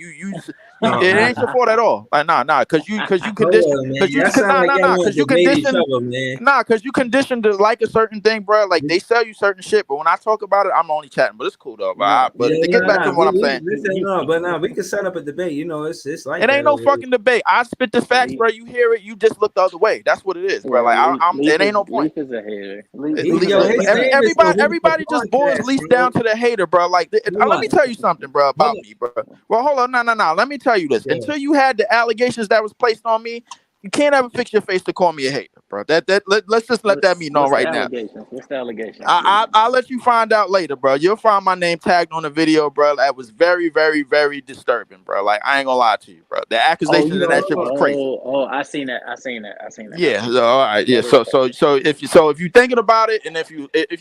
Oh it ain't your man, fault at all. Like nah, cause you hold condition, on, man. cause you, That cause sound like y'all want cause to you debate each condition. other, man. Nah, cause you conditioned to like a certain thing, bro. Like they sell you certain shit, but when I talk about it, I'm only chatting. But it's cool though. No, But Yeah, to get no, back to no. what I'm We saying, listen, you, no, but no, we can set up a debate. You know, it's like it ain't that no over here. fucking debate. I spit the facts, Leaf, bro. You hear it, you just look the other way. That's what it is, bro. yeah, Like Leaf, Leaf it ain't is no point. Leaf is a hater. Leaf, It- Leaf is Yo, a his every hater. name is for his everybody just boils podcast, least bro. down to the hater, bro. Like, Hold let me on, tell you something, bro, hold about on. me, bro. Well, hold on, no. Let me tell you this. Yeah. Until you had the allegations that was placed on me, you can't ever fix your face to call me a hater, bro. Let's just let that be known What's the right now. allegations? What's the allegations, Leaf? I'll let you find out later, bro. You'll find my name tagged on the video, bro. That was very, very, very disturbing, bro. Like I ain't gonna lie to you, bro. The Oh, accusations you and that know, shit was crazy. I seen that. I seen that. I seen that. I Yeah, seen so, that. all right, yeah. That is crazy. So if you thinking about it, and if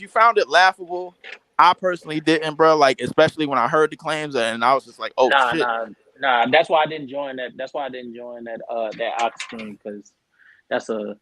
you found it laughable, I personally didn't, bro. Like especially when I heard the claims, and I was just like, oh Nah, shit. nah, nah. That's why I didn't join that. That's why I didn't join that Ox team because that's a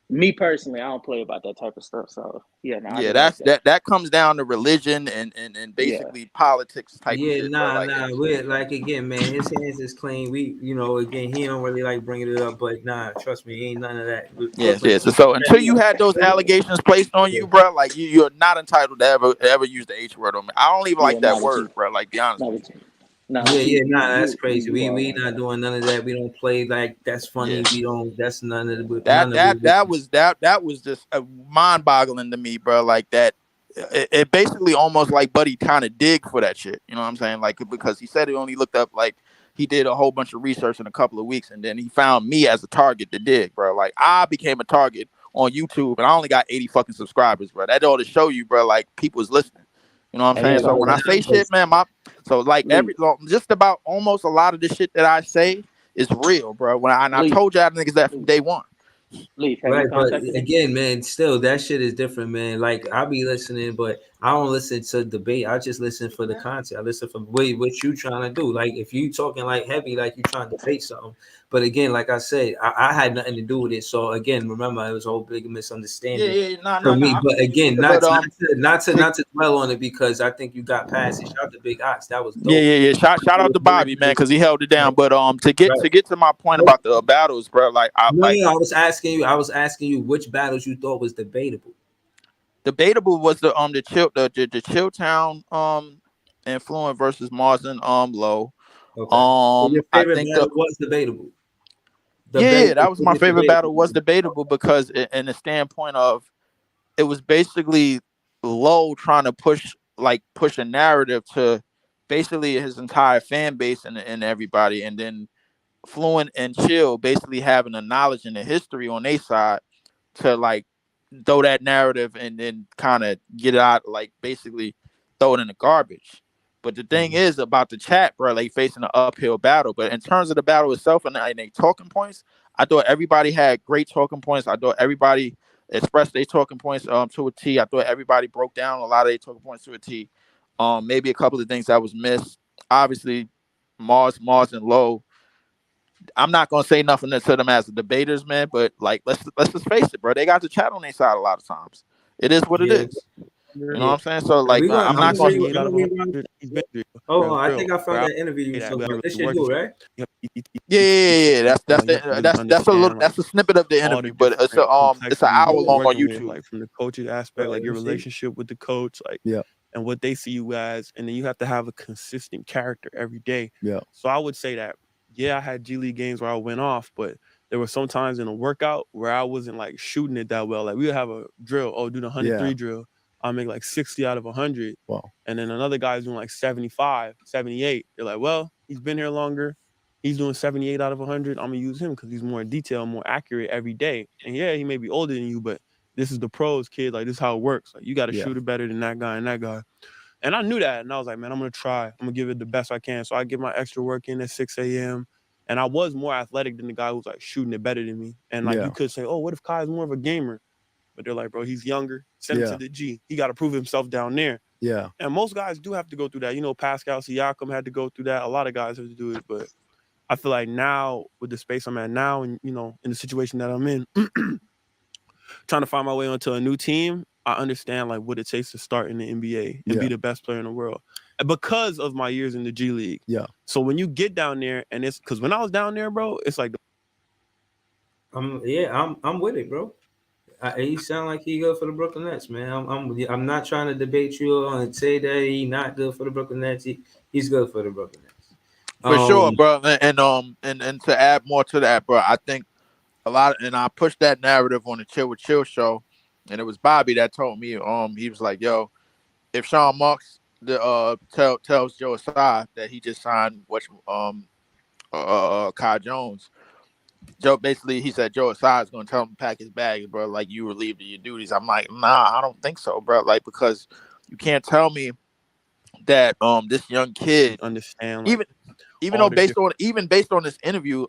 me personally. I don't play about that type of stuff. So yeah, no, I Yeah, didn't like that's that. that comes down to religion and Yeah, basically politics type of Yeah, shit, bro. nah, Like nah. We're like again, man. His hands is clean. We, again, he don't really like bringing it up, but nah, trust me, ain't none of that. yes, Brooklyn, yes. So until you yeah, had those allegations placed on you, bro, like you're not entitled to ever use the H word on me. I don't even yeah. like that Not with you. word, bro. Like be honest Not with with you. Not yeah, with yeah, you. nah, that's You crazy. We are we one not though. doing none of that. We don't play like that's you. funny. Yeah. We don't. That's none of the That none of that it. that was that was just mind boggling to me, bro. Like that, it basically almost like Buddy kind of dig for that shit. You know what I'm saying? Like because he said he only looked up like he did a whole bunch of research in a couple of weeks, and then he found me as a target to dig, bro. Like I became a target on YouTube, and I only got 80 fucking subscribers, bro. That ought to show you, bro. Like people's listening. You know what I'm Hey, saying? look, So hold when I on, say shit, man, so like Leaf, just about almost a lot of the shit that I say is real, bro. And I Leaf, told y'all niggas that from Leaf, day one. Leaf. Have you Right, but contacted him? again, man, still that shit is different, man. Like I'll be listening, but I don't listen to debate. I just listen for the content. I listen for what you trying to do. Like if you talking like heavy, like you trying to debate something. But again, like I said, I had nothing to do with it. So again, remember, it was a whole big misunderstanding for me. I But feel you. again, But not to dwell on it because I think you got past it. Shout out to Big Ox. That was yeah, dope. yeah, yeah. Shout out to Bobby, man, because he held it down. But to get to my point Right. about the battles, bro, like I No, like no, I was asking you. I was asking you which battles you thought was debatable. debatable was the Chilltown and Fluent versus Mars and Low. Okay. So your I favorite think the battle was debatable. The yeah, best yeah, that was my favorite battle was debatable. debatable because in the standpoint of it was basically Low trying to push a narrative to basically his entire fan base and everybody, and then Fluent and Chill basically having the knowledge and the history on their side to like throw that narrative and then kind of get it out, like basically throw it in the garbage. But the thing is about the chat, bro, like facing an uphill battle. But in terms of the battle itself and they talking points, I thought everybody had great talking points. I thought everybody expressed their talking points to a T. I thought everybody broke down a lot of their talking points to a T. Maybe a couple of things that was missed. Obviously, Mars and Low, I'm not gonna say nothing to them as the debaters, man. But like, let's just face it, bro. They got the chat on their side a lot of times. It is what it Yeah, is. You know what yeah. I'm saying? So And like, we gonna. I'm I'm not gonna gonna. read. 78 I'm out gonna of read. 100. He's been through. Oh, For I real. think I found Where I that interview you say was that talking without about. This really shit you, working. right? Yeah. You have to really That's a little understand like that's a snippet of the all the interview, but different it's an complexities hour that you're long on working with, YouTube. like from the coach's aspect, Let like your me see. relationship with the coach, like Yeah. and what they see you as, and then you have to have a consistent character every day. Yeah. So I would say that yeah, I had G League games where I went off, but there were some times in a workout where I wasn't like shooting it that well. Like we would have a drill, do the 103 drill. I'll make like 60 out of 100. Wow. And then another guy's doing like 75, 78. They're like, well, he's been here longer. He's doing 78 out of 100. I'm going to use him because he's more detailed, more accurate every day. And yeah, he may be older than you, but this is the pros, kid. Like, this is how it works. Like, you got to shoot it better than that guy and that guy. And I knew that. And I was like, man, I'm going to try. I'm going to give it the best I can. So I get my extra work in at 6 a.m. And I was more athletic than the guy who's like shooting it better than me. And like, you could say, oh, what if Kai's more of a gamer? But they're like, bro, he's younger. Send him to the G. He got to prove himself down there. Yeah. And most guys do have to go through that. You know, Pascal Siakam had to go through that. A lot of guys have to do it. But I feel like now, with the space I'm at now and, you know, in the situation that I'm in, trying to find my way onto a new team, I understand like what it takes to start in the NBA and be the best player in the world. And because of my years in the G League. Yeah. So when you get down there, and it's because when I was down there, bro, it's like I'm with it, bro. He sound like he good for the Brooklyn Nets, man. I'm not trying to debate you and say that he not good for the Brooklyn Nets. He's good for the Brooklyn Nets. For sure, bro. And to add more to that, bro, I think and I pushed that narrative on the Chill with Chill show, and it was Bobby that told me, he was like, yo, if Sean Marks tells Joe Tsai that he just signed Kai Jones, Joe basically he said Joe Tsai is gonna tell him to pack his bags, bro. Like you relieved of your duties. I'm like, nah, I don't think so, bro. Like because you can't tell me that this young kid understand like, even though based on this interview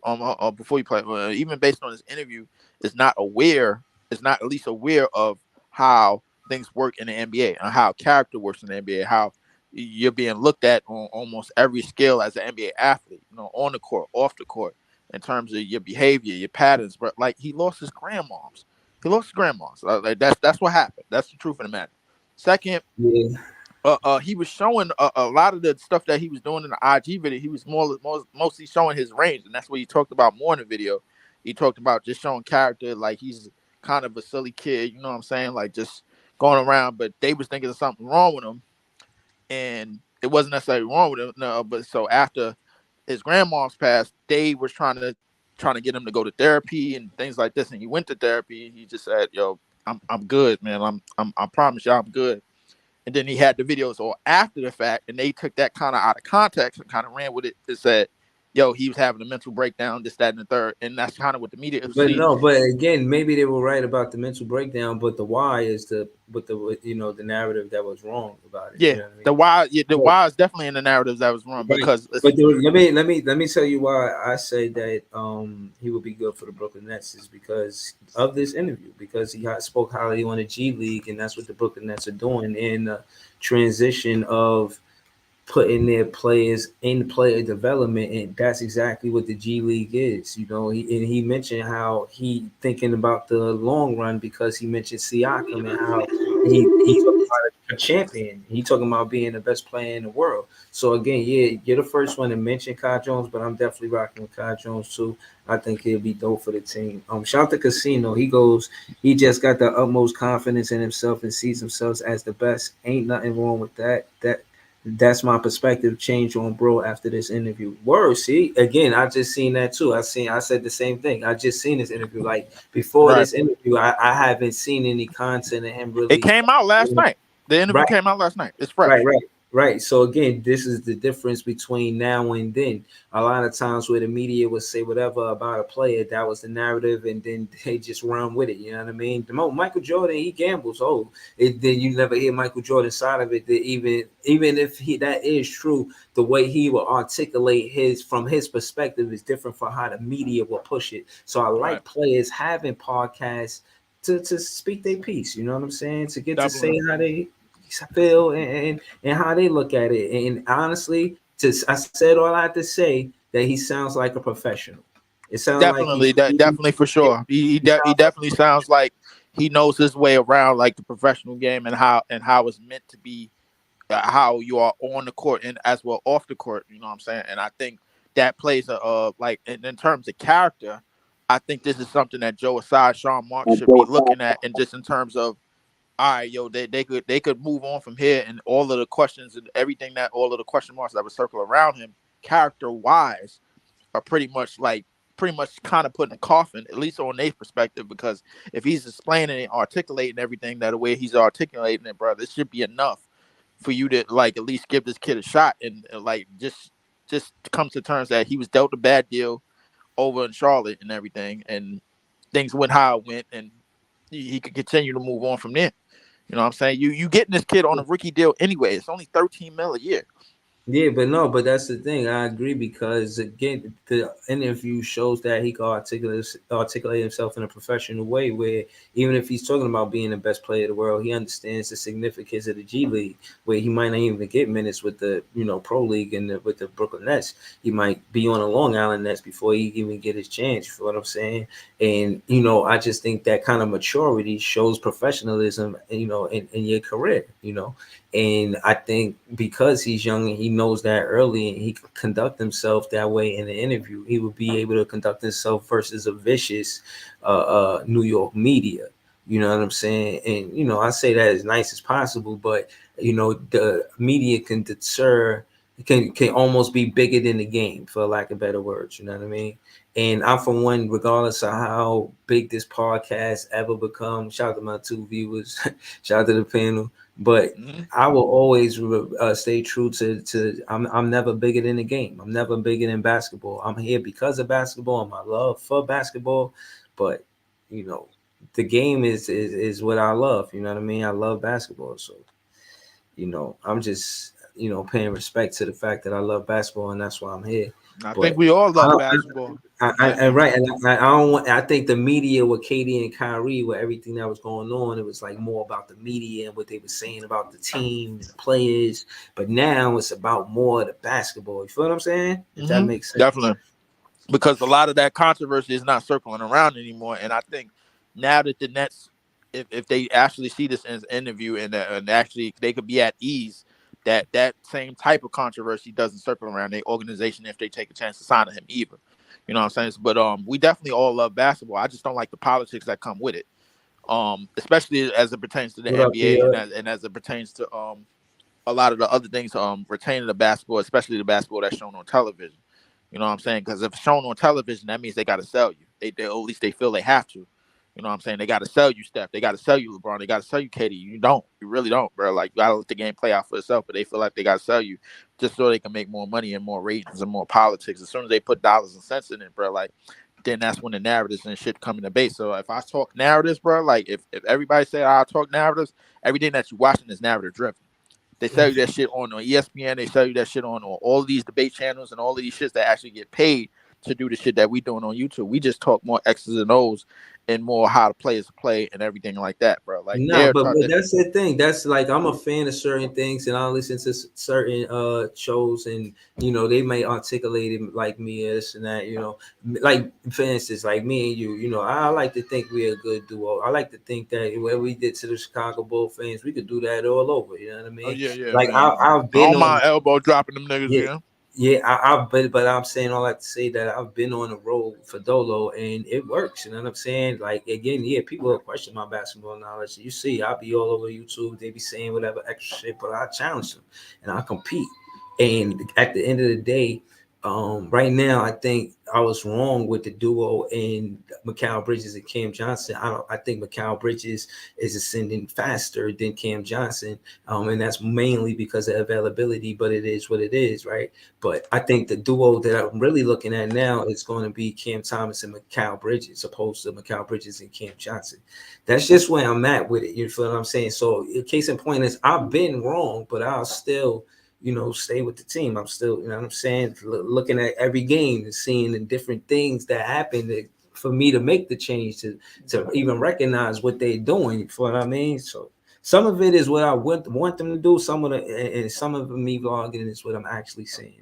before you play even based on this interview is not at least aware of how things work in the NBA and how character works in the NBA, how you're being looked at on almost every scale as an NBA athlete, you know, on the court, off the court, in terms of your behavior, your patterns. But like he lost his grandmoms. Like that's what happened. That's the truth of the matter. Second, he was showing a lot of the stuff that he was doing in the IG video. He was mostly showing his range, and that's what he talked about more in the video. He talked about just showing character, like he's kind of a silly kid, you know what I'm saying? Like just going around, but they was thinking of something wrong with him, and it wasn't necessarily wrong with him. No, but so after his grandma's passed, they was trying to get him to go to therapy and things like this, and he went to therapy, and he just said, "Yo, I'm good, man. I promise you, I'm good." And then he had the videos all after the fact, and they took that kind of out of context and kind of ran with it and said yo, he was having a mental breakdown, this, that, and the third, and that's kind of what the media But see. no, but again, maybe they were right about the mental breakdown, but the why is the narrative that was wrong about it. You Yeah, know what I mean? the Right. why is definitely in the narratives that was wrong Right. because But let me tell you why I say that he would be good for the Brooklyn Nets is because of this interview, because he spoke highly on the G League, and that's what the Brooklyn Nets are doing in the transition of putting their players in player development, and that's exactly what the G League is. He mentioned how he thinking about the long run because he mentioned Siakam and how he talking about a champion. He talking about being the best player in the world. So again, yeah, you're the first one to mention Kai Jones, but I'm definitely rocking with Kai Jones too. I think he'll be dope for the team. Shout out to Casino. He just got the utmost confidence in himself and sees himself as the best. Ain't nothing wrong with that. That's my perspective change on bro after this interview. Word, see, again, I just seen that too. I said the same thing. I just seen this interview. Like before right, this interview, I haven't seen any content of him it really. came out last night. The interview Right. came out last night. It's Right, fresh. right, right. So again, this is the difference between now and then. A lot of times where the media would say whatever about a player, that was the narrative, and then they just run with it. You know what I mean? Michael Jordan, he gambles. Then you never hear Michael Jordan's side of it. That even if that is true, the way he will articulate from his perspective is different from how the media will push it. So I Right, like players having podcasts to speak their piece. You know what I'm saying? To get to say definitely, how they feel and how they look at it. And honestly, I said all I had to say that he sounds like a professional. It sounds like definitely, that definitely for sure. he He sounds like definitely sounds like he knows his way around like the professional game and how it's meant to be, how you are on the court and as well off the court. You know what I'm saying? And I think that plays a like in terms of character. I think this is something that Joe Aside, Sean Marks should be looking at, and just in terms of, all right, yo, they could move on from here, and all of the questions and everything that all of the question marks that would circle around him, character wise, are pretty much kind of putting a coffin, at least on their perspective, because if he's explaining and articulating everything that the way he's articulating it, bro, this should be enough for you to like at least give this kid a shot and like just come to terms that he was dealt a bad deal over in Charlotte and everything, and things went how it went, and he could continue to move on from there. You know what I'm saying? You getting this kid on a rookie deal anyway. It's only 13 mil a year. Yeah, but no, but that's the thing. I agree because again, the interview shows that he can articulate himself in a professional way. Where even if he's talking about being the best player in the world, he understands the significance of the G League. Where he might not even get minutes with the pro league and with the Brooklyn Nets. He might be on the Long Island Nets before he even get his chance. You know what I'm saying? And I just think that kind of maturity shows professionalism. In your career. And I think because he's young and he knows that early and he can conduct himself that way in the interview, he would be able to conduct himself versus a vicious New York media. You know what I'm saying? And, I say that as nice as possible, but, the media can deter, can almost be bigger than the game, for lack of better words. You know what I mean? And I'm for one, regardless of how big this podcast ever becomes, shout out to my two viewers, shout out to the panel. But Mm-hmm. I will always stay true to I'm never bigger than the game. I'm never bigger than basketball. I'm here because of basketball and my love for basketball. But you know, the game is what I love. You know what I mean? I love basketball. So I'm just paying respect to the fact that I love basketball and that's why I'm here. I think But we all I love don't, basketball. and right, and I don't want. I think the media with Katie and Kyrie, with everything that was going on, it was like more about the media and what they were saying about the team and the players. But now it's about more of the basketball. You feel what I'm saying? If that Mm-hmm. makes sense. Definitely, because a lot of that controversy is not circling around anymore. And I think now that the Nets, if they actually see this as an interview and actually they could be at ease, that same type of controversy doesn't circle around their organization if they take a chance to sign him either. You know what I'm saying? But we definitely all love basketball. I just don't like the politics that come with it. Especially as it pertains to the What up, NBA Pierre? and as it pertains to a lot of the other things retaining the basketball, especially the basketball that's shown on television. You know what I'm saying? Because if it's shown on television, that means they got to sell you. They or at least they feel they have to. You know what I'm saying? They got to sell you Steph. They got to sell you LeBron. They got to sell you KD. You don't. You really don't, bro. Like, you got to let the game play out for itself. But they feel like they got to sell you just so they can make more money and more ratings and more politics. As soon as they put dollars and cents in it, bro, like, then that's when the narratives and shit come into base. So if I talk narratives, bro, like if everybody say I talk narratives, everything that you watching is narrative driven. They sell you that shit on ESPN. They sell you that shit on all of these debate channels and all of these shits that actually get paid to do the shit that we doing on YouTube. We just talk more X's and O's and more how the players play and everything like that, bro. Like No, they're but trying to. that's the thing. That's like I'm a fan of certain things, and I listen to certain shows, and they may articulate it like me, this and that. Like for instance, like me and you. I like to think we're a good duo. I like to think that what we did to the Chicago Bull fans, we could do that all over. You know what I Oh mean? yeah, yeah, Like man. I've I been don't on. mind elbow dropping them niggas, Yeah, yeah. yeah, I've been, but I'm saying all that to say that I've been on the road for Dolo and it works. You know what I'm saying? Like again, yeah, people will question my basketball knowledge. You see, I'll be all over YouTube. They be saying whatever extra shit, but I challenge them and I compete. And at the end of the day, right now, I think I was wrong with the duo in Mikal Bridges and Cam Johnson. I think Mikal Bridges is ascending faster than Cam Johnson, and that's mainly because of availability. But it is what it is, right? But I think the duo that I'm really looking at now is going to be Cam Thomas and Mikal Bridges, opposed to Mikal Bridges and Cam Johnson. That's just where I'm at with it. You feel what I'm saying? So, case in point is I've been wrong, but I'll still stay with the team. I'm still, what I'm saying, looking at every game and seeing the different things that happen for me to make the change to even recognize what they're doing. You feel what I mean? So some of it is what I want them to do. Some of and some of me vlogging is what I'm actually saying.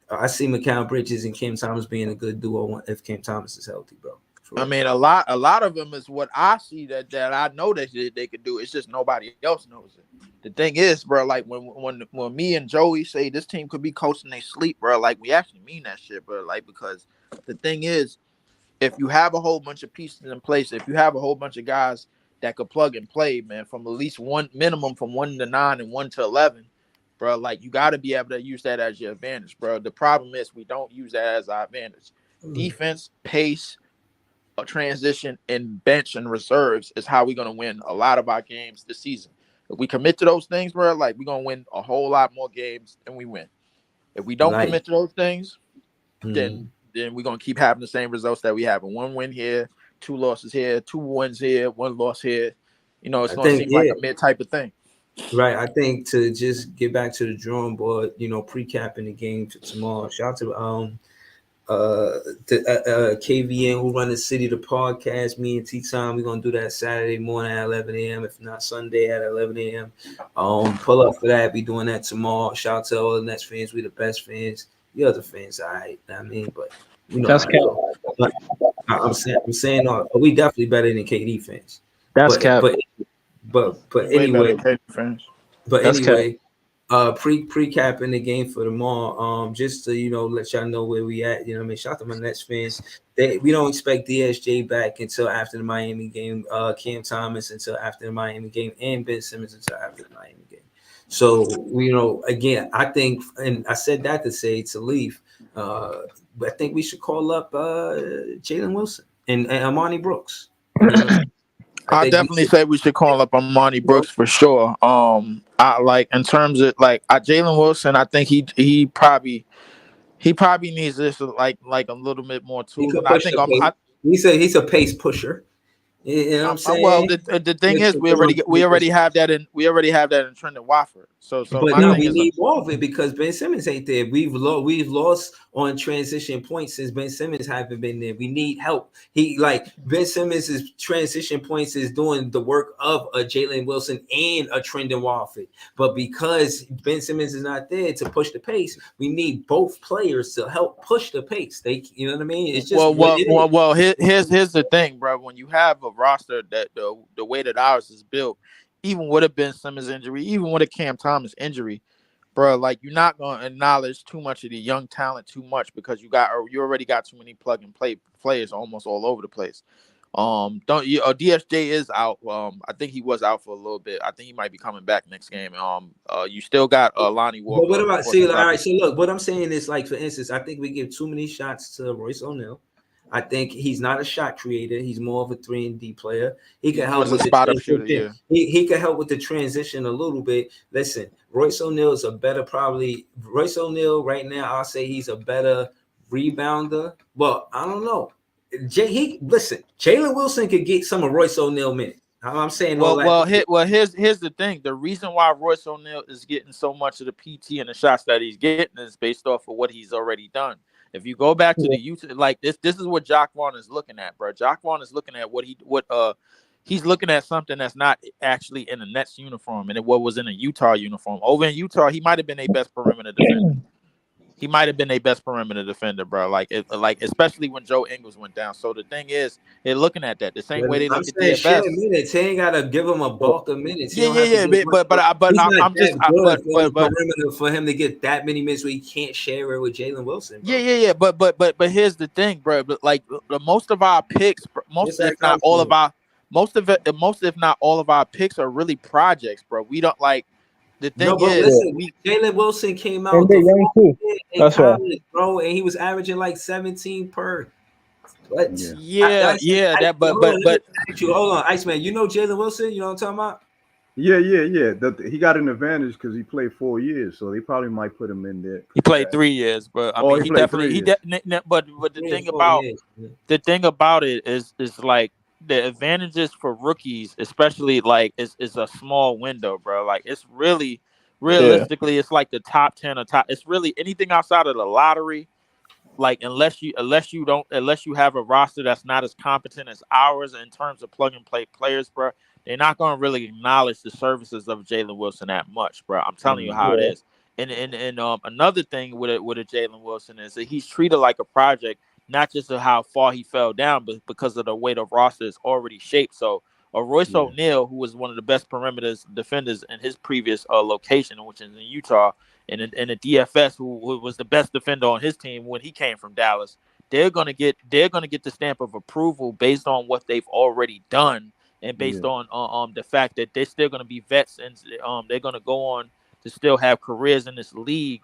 And I see Mikal Bridges and Cam Thomas being a good duo if Cam Thomas is healthy, bro. For I real. mean, a lot of them is what I see that I know that they could do. It's just nobody else knows it. The thing is, bro, like when me and Joey say this team could be coaching they sleep, bro, like we actually mean that shit, bro. Like because the thing is, if you have a whole bunch of pieces in place, if you have a whole bunch of guys that could plug and play, man, from at least one minimum from 1 to 9 and 1 to 11, bro, like you got to be able to use that as your advantage, bro. The problem is we don't use that as our advantage. Defense, pace, a transition, and bench and reserves is how we're gonna win a lot of our games this season. If we commit to those things, bro, like we're gonna win a whole lot more games than we win. If we don't Like, commit to those things, mhm. then we're gonna keep having the same results that we have. A 1 win here, 2 losses here, 2 wins here, 1 loss here. It's I gonna think, seem like yeah. a mid type of thing. Right. I think to just get back to the drawing board, pre-capping the game for tomorrow. Shout out to KVN who run the City the podcast. Me and T Time, we're gonna do that Saturday morning at 11 a.m. If not Sunday at 11 a.m. Pull up for that. Be doing that tomorrow. Shout out to all the Nets fans. We the best fans. The other fans, all right. I mean, but you know That's how it cap. go. But I'm saying, we definitely better than KD fans. That's But cap. but but We way better anyway, than Katy fans. but That's cap. anyway, pre-capping the game for tomorrow. Just to let y'all know where we at. I mean, shout out to my Nets fans. We don't expect DSJ back until after the Miami game. Cam Thomas until after the Miami game, and Ben Simmons until after the Miami game. So again, I think, and I said that to say to leave. But I think we should call up Jalen Wilson and Amani Brooks. I I think we definitely should. say we should call up Amani You know, Brooks for sure. I like in terms of like Jalen Wilson. I think he probably needs this like a little bit more he tools, could and I push think the pace. He's a pace pusher. You know what I'm well, saying? the thing Just is, to put on we already have that in Trendon Watford. So But my now thing we is, need more of it because Ben Simmons ain't there. We've lost on transition points since Ben Simmons haven't been there. We need help. He like Ben Simmons' transition points is doing the work of a Jalen Wilson and a Trendon Watford. But because Ben Simmons is not there to push the pace, we need both players to help push the pace. You know what I mean? It's just well, what well, it is. well, well. Here's the thing, bro. When you have a roster that the way that ours is built, even with a Ben Simmons injury, even with a Cam Thomas injury, bro, like you're not gonna acknowledge too much of the young talent too much because you already got too many plug and play players almost all over the place. Don't you? DSJ is out. I think he was out for a little bit. I think he might be coming back next game. You still got Lonnie But Walker, what of about course, see? on All top right. of. So look, what I'm saying is like, for instance, I think we give too many shots to Royce O'Neal. I think he's not a shot creator. He's more of a 3-and-D player. He can He's more help as a with the spot up shooter. transition. Yeah. He can help with the transition a little bit. Listen, Royce O'Neal is a better Royce O'Neal right now. I'll say he's a better rebounder. Well, I don't know. Listen, Jalen Wilson could get some of Royce O'Neal minutes. I'm saying all that. Here's the thing. The reason why Royce O'Neal is getting so much of the PT and the shots that he's getting is based off of what he's already done. If you go back to the Utah, like this is what Jock Vaughn is looking at, bro. Jock Vaughn is looking at he's looking at something that's not actually in a Nets uniform and what was in a Utah uniform. Over in Utah, he might have been a best perimeter defender. He might have been a best perimeter defender, bro. Like especially when Joe Ingles went down. So the thing is, they're looking at that the same way they I'm look at saying share DFS. minutes. He ain't gotta give him a bulk of minutes. He Yeah, don't have to get much, but he's not I'm just that good for the but perimeter for him to get that many minutes where he can't share it with Jalen Wilson. Bro. yeah. But here's the thing, bro. But like most of our picks, most if not all of our picks are really projects, bro. We don't like the thing but is listen, Jalen Wilson came And out they're young too. in That's why. college, bro, and he was averaging like 17 per. What? Yeah. Hold on, Iceman. You know Jalen Wilson? You know what I'm talking about? Yeah. He got an advantage because he played 4 years, so they probably might put him in there. He played 3 years, but I mean, he definitely but the thing about it is like the advantages for rookies, especially like is a small window, bro. Like it's really realistically, it's like the top 10 or top. It's really anything outside of the lottery. Like unless you have a roster that's not as competent as ours in terms of plug and play players, bro, they're not gonna really acknowledge the services of Jalen Wilson that much, bro. I'm telling you how it is. And another thing with a Jalen Wilson is that he's treated like a project, not just of how far he fell down, but because of the way the roster is already shaped. So Royce O'Neal, who was one of the best perimeter defenders in his previous location, which is in Utah, and the DFS, who was the best defender on his team when he came from Dallas, they're gonna get the stamp of approval based on what they've already done and based on the fact that they're still gonna be vets and they're gonna go on to still have careers in this league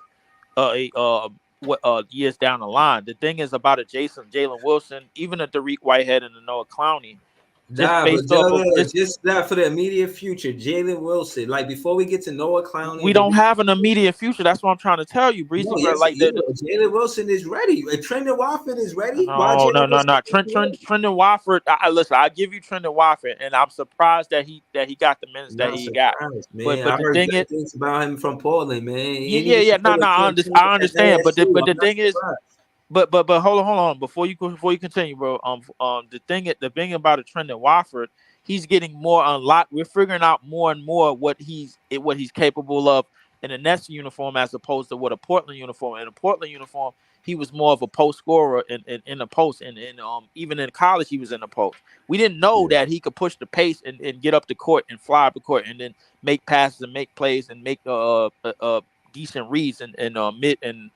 years down the line. The thing is about Jalen Wilson, even a Tariq Whitehead and a Noah Clowney, just that for the immediate future, Jalen Wilson. Like before we get to Noah Clowney, we don't have an immediate future. That's what I'm trying to tell you, Breezy. Jalen Wilson is ready. Trendon Watford is ready. No. Trendon Watford. Listen, I give you Trendon Watford, and I'm surprised that he got the minutes that he got. Man. But the thing is, things about him from Portland, man. I understand. But the thing is. But hold on before you continue, bro. The thing about a Trendon Watford, he's getting more unlocked. We're figuring out more and more what he's capable of in a Nets uniform as opposed to what a Portland uniform. In a Portland uniform, he was more of a post scorer in the post, and even in college he was in the post. We didn't know that he could push the pace and get up the court and fly up the court and then make passes and make plays and make decent reads and mid and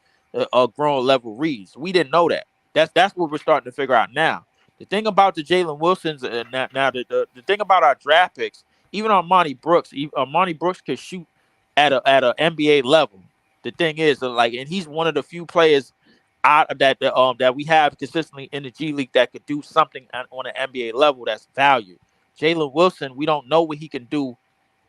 grown level reads. We didn't know that. That's what we're starting to figure out now. The thing about the Jalen Wilsons now the thing about our draft picks, even Armani Brooks could shoot at a NBA level. The thing is and he's one of the few players out of that we have consistently in the G League that could do something on an NBA level that's valued. Jalen Wilson, we don't know what he can do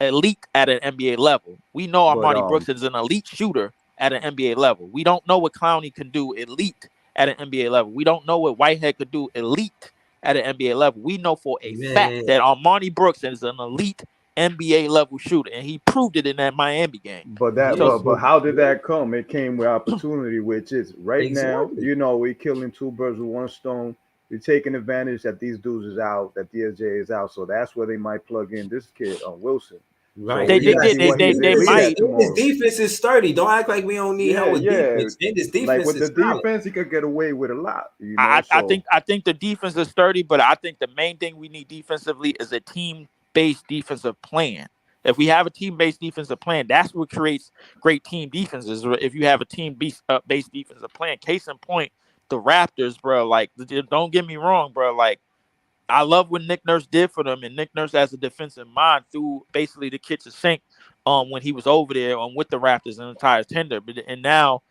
elite at an NBA level. We know Armani Brooks is an elite shooter at an NBA level. We don't know what Clowney can do elite at an NBA level. We don't know what Whitehead could do elite at an NBA level. We know for a fact that Armani Brooks is an elite NBA level shooter, and he proved it in that Miami game. But how did that come? It came with opportunity, which is now. We're killing two birds with one stone. We're taking advantage that these dudes is out, that DSJ is out, so that's where they might plug in this kid on Wilson. Right. So they might. His defense is sturdy. Don't act like we don't need help with defense. And his defense with is the defense, he could get away with a lot. I think the defense is sturdy, but I think the main thing we need defensively is a team-based defensive plan. If we have a team-based defensive plan, that's what creates great team defenses. If you have a team-based defensive plan, case in point, the Raptors, bro. Like, don't get me wrong, bro. Like, I love what Nick Nurse did for them, and Nick Nurse has a defensive mind through basically the kitchen sink when he was over there with the Raptors and the entire tender. And now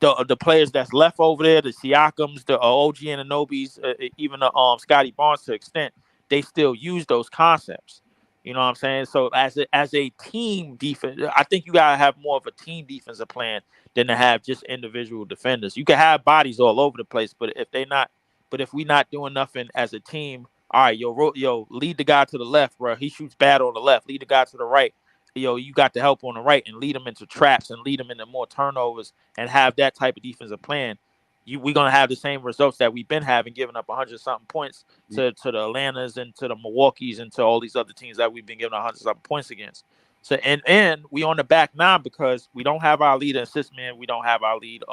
the players that's left over there, the Siakams, the OG Ananobis, even the Scotty Barnes to extent, they still use those concepts. You know what I'm saying? So as a team defense, I think you gotta have more of a team defensive plan than to have just individual defenders. You can have bodies all over the place, but if we not doing nothing as a team, all right, yo, lead the guy to the left, bro. He shoots bad on the left. Lead the guy to the right. You got the help on the right and lead them into traps and lead them into more turnovers and have that type of defensive plan. We're gonna have the same results that we've been having, giving up 100-something points to the Atlantas and to the Milwaukee's and to all these other teams that we've been giving 100-something points against. So and we on the back now because we don't have our lead assist man, we don't have our lead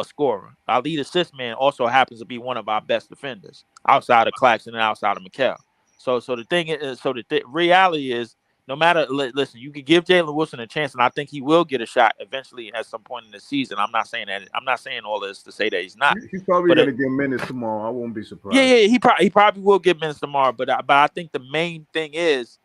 scorer. Our lead assist man also happens to be one of our best defenders outside of Claxton and outside of McHale. So the thing is, the reality is, no matter, listen, you could give Jalen Wilson a chance, and I think he will get a shot eventually at some point in the season. I'm not saying all this to say that he's not. He's probably going to get minutes tomorrow. I won't be surprised. Yeah, he probably will get minutes tomorrow. But I think the main thing is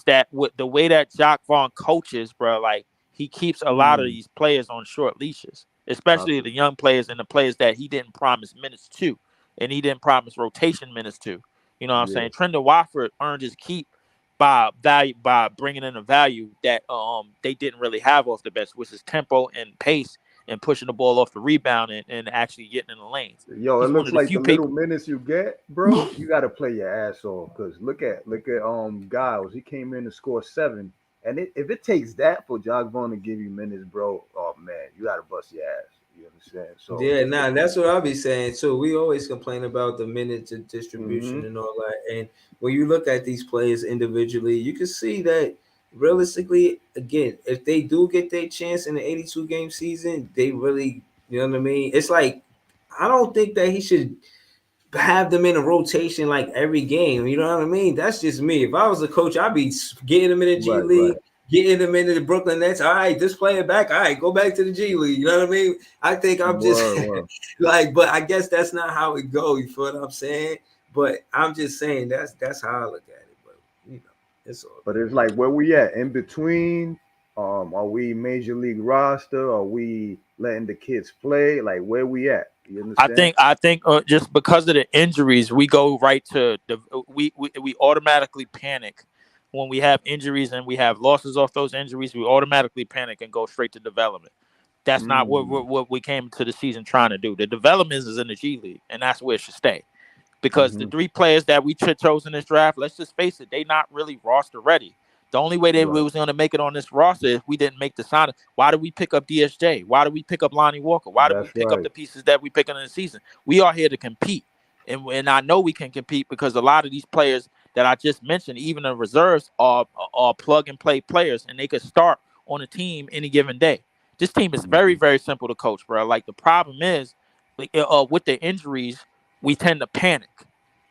that with the way that Jacques Vaughn coaches, bro, like he keeps a lot of these players on short leashes, especially the young players and the players that he didn't promise minutes to, and he didn't promise rotation minutes to. You know what I'm saying? Trendon Watford earned his keep by bringing in a value that they didn't really have off the bench, which is tempo and pace and pushing the ball off the rebound and actually getting in the lanes. Yo, it looks like the little minutes you get, bro, you got to play your ass off. Because look at Giles. He came in to score 7. And if it takes that for Jacques Vaughn to give you minutes, bro, oh, man, you got to bust your ass. You understand? So yeah, that's what I'll be saying. So we always complain about the minute distribution and all that. And when you look at these players individually, you can see that realistically, again, if they do get their chance in the 82 game season, they really, you know what I mean? It's like, I don't think that he should have them in a rotation like every game. You know what I mean? That's just me. If I was a coach, I'd be getting them in the G League. Getting them into the Brooklyn Nets. All right, just play it back. All right, go back to the G League. You know what I mean? I think I'm just like, but I guess that's not how it goes. You feel what I'm saying? But I'm just saying that's how I look at it. But you know, it's all. But it's like where we at in between. Are we major league roster? Are we letting the kids play? Like where we at? You understand? I think just because of the injuries, we go right to we automatically panic. When we have injuries and we have losses off those injuries, we automatically panic and go straight to development. That's not what we came to the season trying to do. The development is in the G League, and that's where it should stay. Because the 3 players that we chose in this draft, let's just face it, they not really roster ready. The only way we was going to make it on this roster is we didn't make the sign. Why did we pick up DSJ? Why did we pick up Lonnie Walker? Why did we pick up the pieces that we pick in the season? We are here to compete. And I know we can compete because a lot of these players that I just mentioned, even the reserves, are plug and play players, and they could start on a team any given day. This team is very, very simple to coach, bro. Like the problem is, with the injuries, we tend to panic,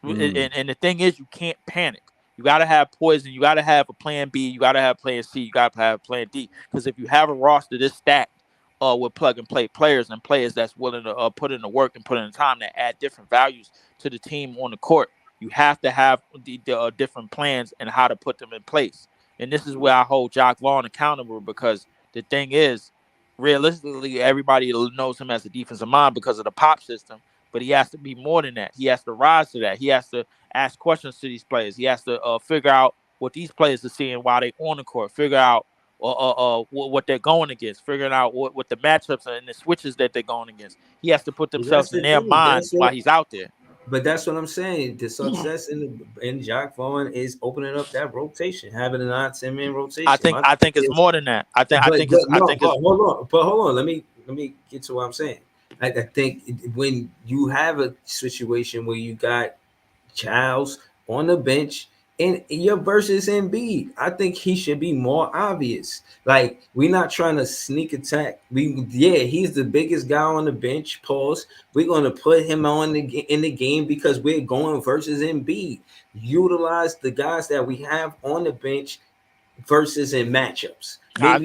and the thing is, you can't panic. You got to have poison. You got to have a plan B. You got to have plan C. You got to have plan D. Because if you have a roster this stacked with plug and play players and players that's willing to put in the work and put in the time to add different values to the team on the court, you have to have the different plans and how to put them in place. And this is where I hold Jacques Vaughn accountable because the thing is, realistically, everybody knows him as a defensive mind because of the pop system, but he has to be more than that. He has to rise to that. He has to ask questions to these players. He has to figure out what these players are seeing while they're on the court, figure out what they're going against, figuring out what the matchups are and the switches that they're going against. He has to put themselves in their minds while he's out there. But that's what I'm saying. The success in Jacques Vaughn is opening up that rotation, having a 9-10 man rotation. I think it's more than that. Hold on. Let me get to what I'm saying. I think when you have a situation where you got Childs on the bench and your versus Embiid, I think he should be more obvious. Like we're not trying to sneak attack. He's the biggest guy on the bench. Pause. We're gonna put him in the game because we're going versus Embiid. Utilize the guys that we have on the bench versus in matchups. No.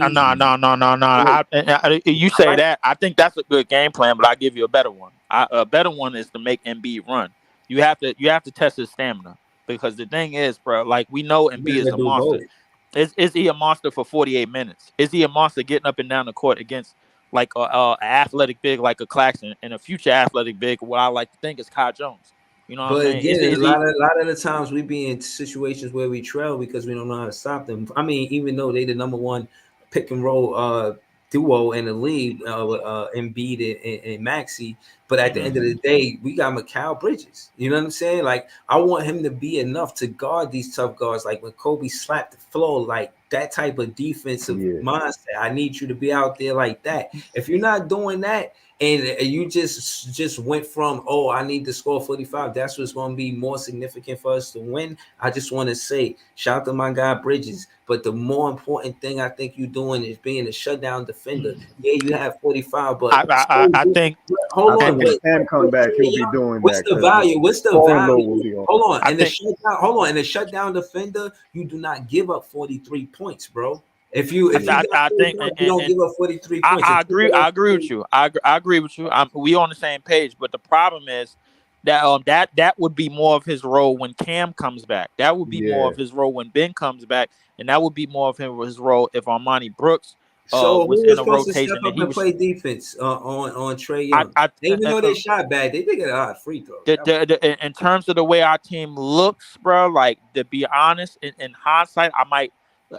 You say that. I think that's a good game plan, but I'll give you a better one. A better one is to make Embiid run. You have to test his stamina. Because the thing is, bro, like we know Embiid is a monster. Is he a monster for 48 minutes? Is he a monster getting up and down the court against like a athletic big like a Claxton, and a future athletic big. What I like to think is Kai Jones. You know what I'm But saying? again, Is he? a lot of the times we be in situations where we trail because we don't know how to stop them. I mean, even though they the number one pick and roll duo in the league, Embiid and Maxi, but at the end of the day, we got Mikal Bridges. You know what I'm saying? Like, I want him to be enough to guard these tough guards. Like when Kobe slapped the floor, like that type of defensive mindset. I need you to be out there like that. If you're not doing that, and you just went from, oh, I need to score 45. That's what's going to be more significant for us to win. I just want to say, shout out to my guy Bridges. But the more important thing I think you're doing is being a shutdown defender. Yeah, you have 45, but I think. hold I on. think Cam come back, he'll be doing What's that. the value? What's the scoring load value? will be on. Hold on. I And think. the shutdown, hold on. And the shutdown defender, you do not give up 43 points, bro. If you got I think, you don't give up 43 points. I agree. I agree with you. I agree with you. We on the same page. But the problem is that that would be more of his role when Cam comes back. That would be more Yeah. of his role when Ben comes back, and that would be more of his role if Armani Brooks So was who in was a supposed to step rotation and up he and was. play defense on Trey I, Young? I Even though they shot bad, they did get a lot of free throws. in terms of the way our team looks, bro. Like, to be honest, in hindsight,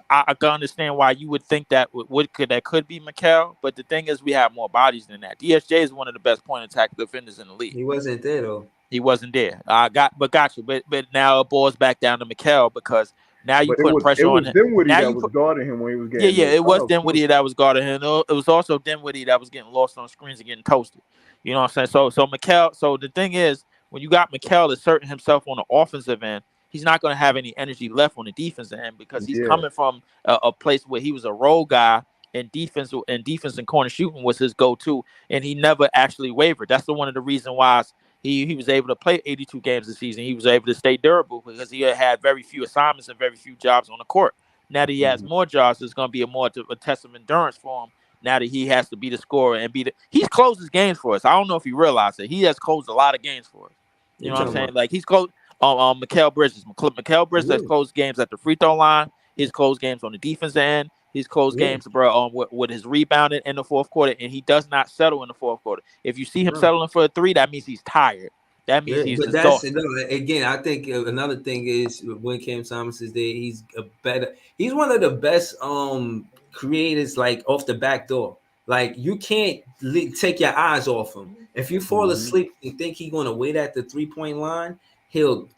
I can understand why you would think that that could be Mikal, but the thing is, we have more bodies than that. DSJ is one of the best point attack defenders in the league. He wasn't there though. He wasn't there. Got you. But now it boils back down to Mikal because now you But putting pressure on him. Dinwiddie Now that you was put. guarding him when he was Yeah, getting those it was fouls, too. Dinwiddie that was guarding him. It was also Dinwiddie that was getting lost on screens and getting toasted. You know what I'm saying? So Mikal. So the thing is, when you got Mikal asserting himself on the offensive end, he's not going to have any energy left on the defensive end because he's Yeah. coming from a place where he was a role guy and defense and corner shooting was his go-to, and he never actually wavered. That's one of the reasons why he was able to play 82 games this season. He was able to stay durable because he had very few assignments and very few jobs on the court. Now that he has more jobs, it's going to be a test of endurance for him. Now that he has to be the scorer and he's closed his games for us. I don't know if you realize it. He has closed a lot of games for us. You know what I'm saying? Like, he's closed. Mikal Bridges. Mikal Bridges has closed games at the free throw line. He's closed games on the defensive end. He's closed games, bro, with his rebounding in the fourth quarter, and he does not settle in the fourth quarter. If you see him settling for a three, that means he's tired. That means he's but that's exhausted. again. I think another thing is when Cam Thomas is there, he's He's one of the best creators, like off the back door. Like, you can't take your eyes off him. If you fall asleep and think he's gonna wait at the 3-point line, he'll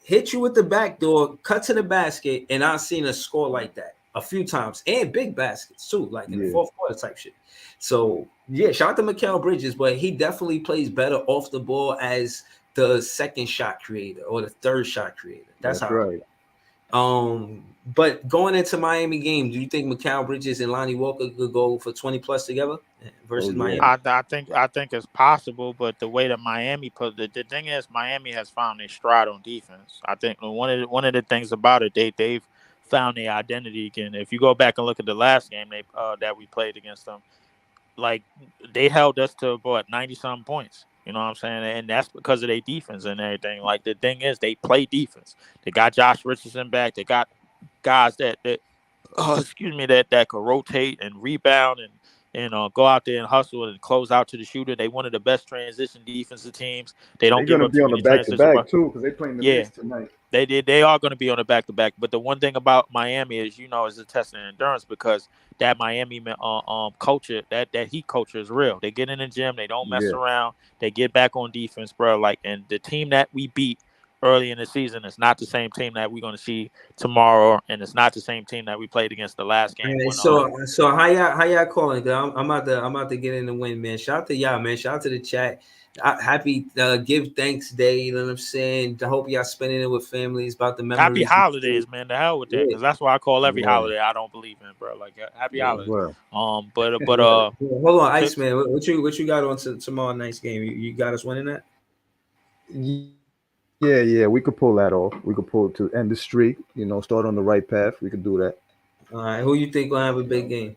hit you with the back door, cut to the basket, and I've seen a score like that a few times, and big baskets too, like in the fourth quarter type shit. So yeah, shout out to Mikal Bridges, but he definitely plays better off the ball as the second shot creator or the third shot creator. That's how. Right. But going into Miami game, do you think Mikal Bridges and Lonnie Walker could go for 20 plus together versus Miami? I think it's possible, but the way that Miami put the thing is, Miami has found their stride on defense. I think one of the things about it, they've found their identity again. If you go back and look at the last game that we played against them, like, they held us to what 90-something points. You know what I'm saying? And that's because of their defense and everything. Like, the thing is, they play defense. They got Josh Richardson back. They got guys that that could rotate and rebound and go out there and hustle and close out to the shooter. They one of the best transition defensive teams. They don't They're give going to up be too on the many transitions. back-to-back, too, because they're playing the Knicks tonight. They are going to be on the back-to-back. But the one thing about Miami is, is a test of endurance, because that Miami culture, that Heat culture is real. They get in the gym. They don't mess around. They get back on defense, bro. Like, and the team that we beat early in the season is not the same team that we're going to see tomorrow, and it's not the same team that we played against the last game. So how y'all calling? I'm about to get in the win, man. Shout out to y'all, man. Shout out to the chat. Happy Give Thanks Day. You know what I'm saying? I hope y'all spending it with families. About the memories. Happy holidays, man. The hell with that, because that's why I call every holiday I don't believe in, bro. Like, happy holidays. Well. But hold on, Iceman. What you got on tomorrow night's game? You got us winning that? Yeah, we could pull that off. We could pull it to end the streak, start on the right path. We could do that. All right, who you think will have a big game?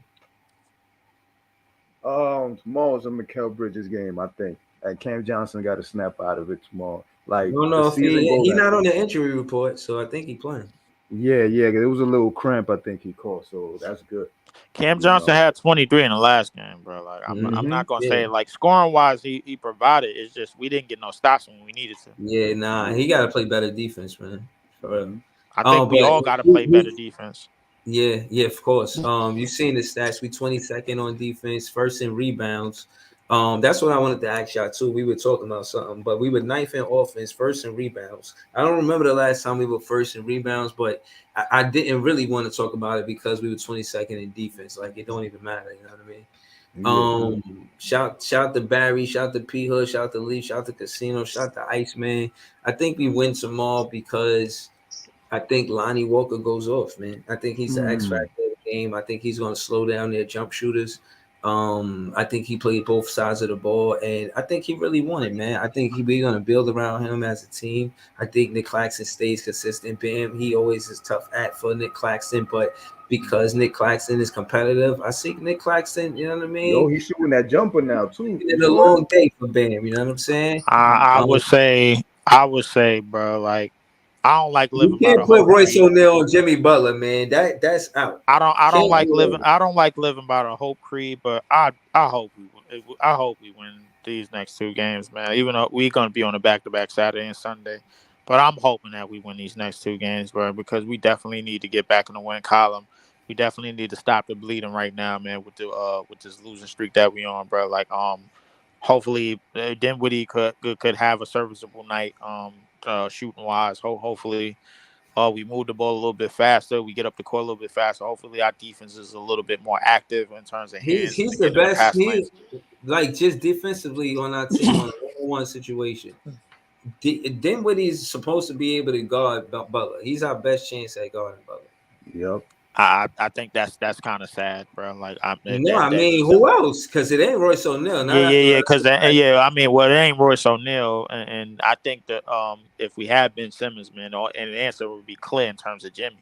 Tomorrow's a Mikal Bridges game, I think. And Cam Johnson got to snap out of it tomorrow. Like, I don't know if he's not on the injury report, so I think he's playing. Yeah. There was a little cramp I think he caught, so that's good. Cam You Johnson know. had 23 in the last game, bro. Like I'm Mm-hmm. not gonna Yeah. say like scoring wise he provided. It's just we didn't get no stops when we needed to. Yeah, nah, he got to play better defense, man. For real. I think we But all got to play better defense. yeah, of course. You've seen the stats. We 22nd on defense, first in rebounds. That's what I wanted to ask y'all too. We were talking about something, but we were ninth in offense, first in rebounds. I don't remember the last time we were first in rebounds, but I didn't really want to talk about it because we were 22nd in defense. Like it don't even matter, you know what I mean? Yeah. Shout to Barry, shout to P Hood, shout to Lee, shout to Casino, shout to Iceman. I think we win some more because I think Lonnie Walker goes off, man. I think he's the X Mm. factor of the game. I think he's going to slow down their jump shooters. I think he played both sides of the ball, and I think he really won it, man. I think we're going to build around him as a team. I think Nick Claxton stays consistent. Bam, he always is tough at for Nick Claxton, but because Nick Claxton is competitive, I see Nick Claxton. You know what I Yo, mean? he's shooting that jumper now too. You It's a saw that? long day for Bam. You know what I'm saying? I Um, I would say, bro. Like I don't like you living by can't the put Hope Royce Creed. O'Neal on Jimmy Butler, man. That's out. I don't Can't like do living. it. I don't like living by the Hope Creed, but I hope I hope we win these next two games, man. Even though we're gonna be on a back to back Saturday and Sunday, but I'm hoping that we win these next two games, bro, because we definitely need to get back in the win column. We definitely need to stop the bleeding right now, man. With this losing streak that we on, bro. Like hopefully Dinwiddie could have a serviceable night shooting wise. Hopefully we move the ball a little bit faster. We get up the court a little bit faster. Hopefully, our defense is a little bit more active in terms of hands and He's the getting in the best. pass He lanes. like just defensively on our team on a 1-on-1 situation. Dinwiddie's supposed to be able to guard Butler. He's our best chance at guarding Butler. Yep. I think that's kind of sad, bro. Like No, I mean who else? Because it ain't Royce O'Neal. Not after yeah, last because night. yeah, I mean, well, it ain't Royce O'Neal, and I think that if we had Ben Simmons, man, and the answer would be clear in terms of Jimmy.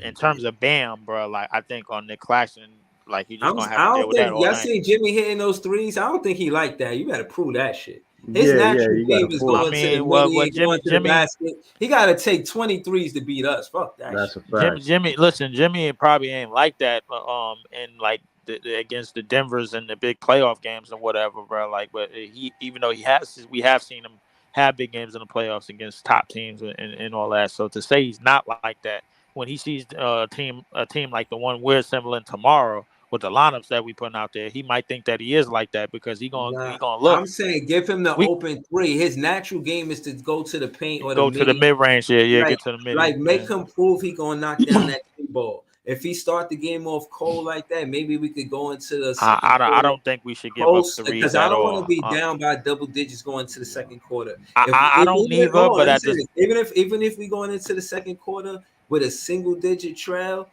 In terms of Bam, bro, like I think on Nick Claxton, like you just gonna have I to deal don't with that think all y'all night. seen Jimmy hitting those threes. I don't think he like that. You got to prove that shit. His Yeah. natural You got game to is push. I going to the mean, millie what and going to the Jimmy basket. He got to take 23s to beat us. Fuck that That's shit. a fact. Listen, Jimmy probably ain't like that. In like against the Denver's and the big playoff games and whatever, bro. Like, but he, even though we have seen him have big games in the playoffs against top teams and all that. So to say he's not like that when he sees a team like the one we're assembling tomorrow with the lineups that we putting out there, he might think that he is like that because Nah, he gonna look. I'm saying give him the We open three. His natural game is to go to the paint or the go to the midi. mid range, yeah, Like, get to the like midi, make yeah. him prove he gonna knock down that three ball. If he start the game off cold like that, maybe we could go into the second I quarter don't think we should give up close threes because I at don't want to all. be down by double digits going to the second quarter. If I don't even neither, but at listen, this even if we going into the second quarter with a single digit trail,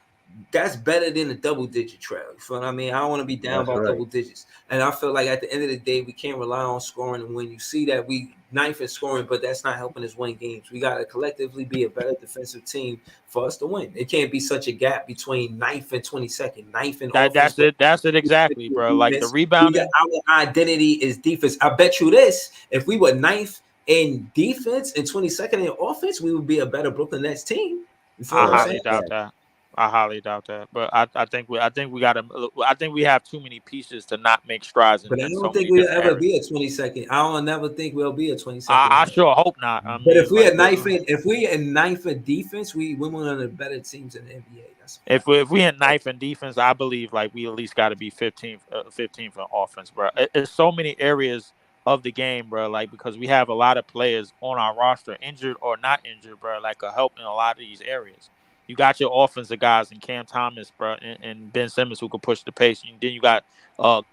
that's better than a double digit trail. You feel what I mean? I don't want to be down That's by right. double digits. And I feel like at the end of the day, we can't rely on scoring. And when you see that we ninth in scoring, but that's not helping us win games. We got to collectively be a better defensive team for us to win. It can't be such a gap between ninth and 22nd, ninth in offense, but that's it exactly, bro. Like the defense. We got rebounding, our identity is defense. I bet you this: if we were ninth in defense and 22nd in offense, we would be a better Brooklyn Nets team. You feel I what I'm That's saying? a highly doubt fact. that. I highly doubt that. But I think we got to. I think we have too many pieces to not make strides But I in don't so think many we'll different ever areas. be a 22nd. I don't never think we'll be a 22nd. I sure hope not. I But if mean, we like had knife in, if we in ninth in defense, we're one of the better teams in the NBA. That's a fact. if we in knife and defense, I believe like we at least got to be 15th, 15th in offense, bro. It's so many areas of the game, bro. Like because we have a lot of players on our roster, injured or not injured, bro. Like a help in a lot of these areas. You got your offensive guys and Cam Thomas, bro, and Ben Simmons who can push the pace. And then you got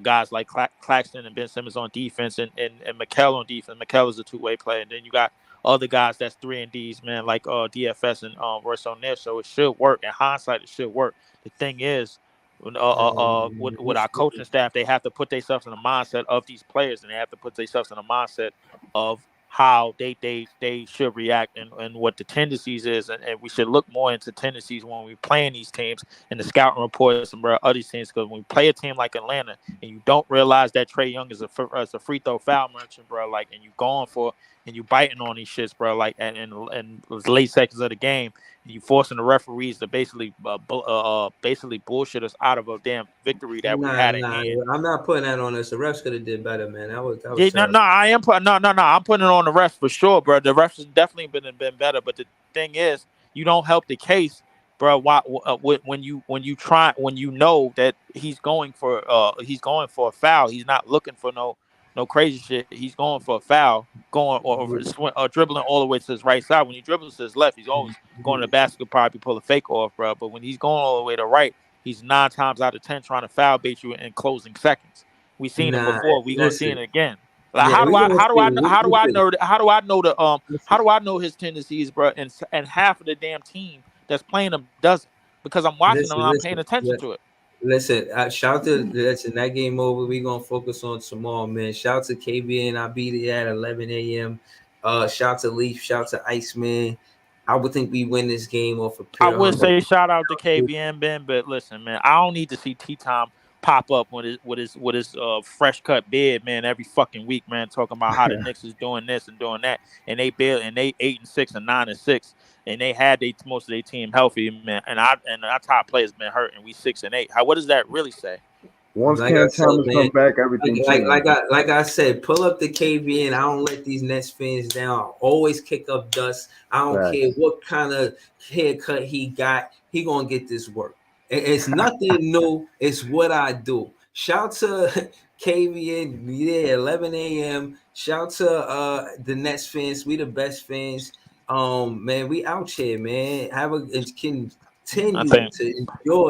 guys like Claxton and Ben Simmons on defense, and Mikel on defense. Mikel is a two-way player. And then you got other guys that's 3 and Ds, man, like DFS and Royce O'Neal. So it should work. In hindsight, it should work. The thing is, with our coaching staff, they have to put themselves in the mindset of these players, and they have to put themselves in the mindset of how they should react and what the tendencies is, and we should look more into tendencies when we playing these teams and the scouting reports and bro, other teams. Because when we play a team like Atlanta and you don't realize that Trae Young is a free throw foul merchant, bro, like, and you going for and you biting on these shits, bro. Like and late seconds of the game, and you forcing the referees to basically bullshit us out of a damn victory that we Nah, had at nah, hand. I'm not putting that on us. The refs could have did better, man. That was Yeah, no, terrible. I am putting no. I'm putting it on the refs for sure, bro. The refs has definitely been better, but the thing is, you don't help the case, bro. Why when you know that he's going for a foul. He's not looking for no crazy shit. He's going for a foul, going or dribbling all the way to his right side. When he dribbles to his left, he's always going to the basket, could probably pull a fake off, bro. But when he's going all the way to right, he's 9 times out of 10 trying to foul bait you in closing seconds. We seen it Nah, before. We gonna see it listen. again. Like Yeah, we gonna see. Listen, how listen, do I know his tendencies, bro? And half of the damn team that's playing him doesn't, because I'm watching them and I'm paying listen. attention to it. Listen, shout to listen. That game over. We gonna focus on tomorrow, man. Shout to KBN. I beat it at 11 a.m. Shout to Leaf. Shout to Iceman. I would think we win this game off of I pure would hunger. say shout out to KBN Ben, but listen, man, I don't need to see T Tom pop up with his fresh cut beard, man, every fucking week, man, talking about how the Knicks is doing this and doing that, and they 8-6 and 9-6, and they had most of their team healthy, man, and our top players been hurt, and we 6-8. What does that really say? Once Like I Cam said, Thomas man. come back, everything changes. Like I said, pull up the KBN. I don't let these Nets fans down. I always kick up dust. I don't Facts. care what kind of haircut he got. He gonna get this work. It's nothing new. It's what I do. Shout to KBN. We there 11 a.m. Shout to the Nets fans. We the best fans. Man, we out here, man. Have a I continue think to enjoy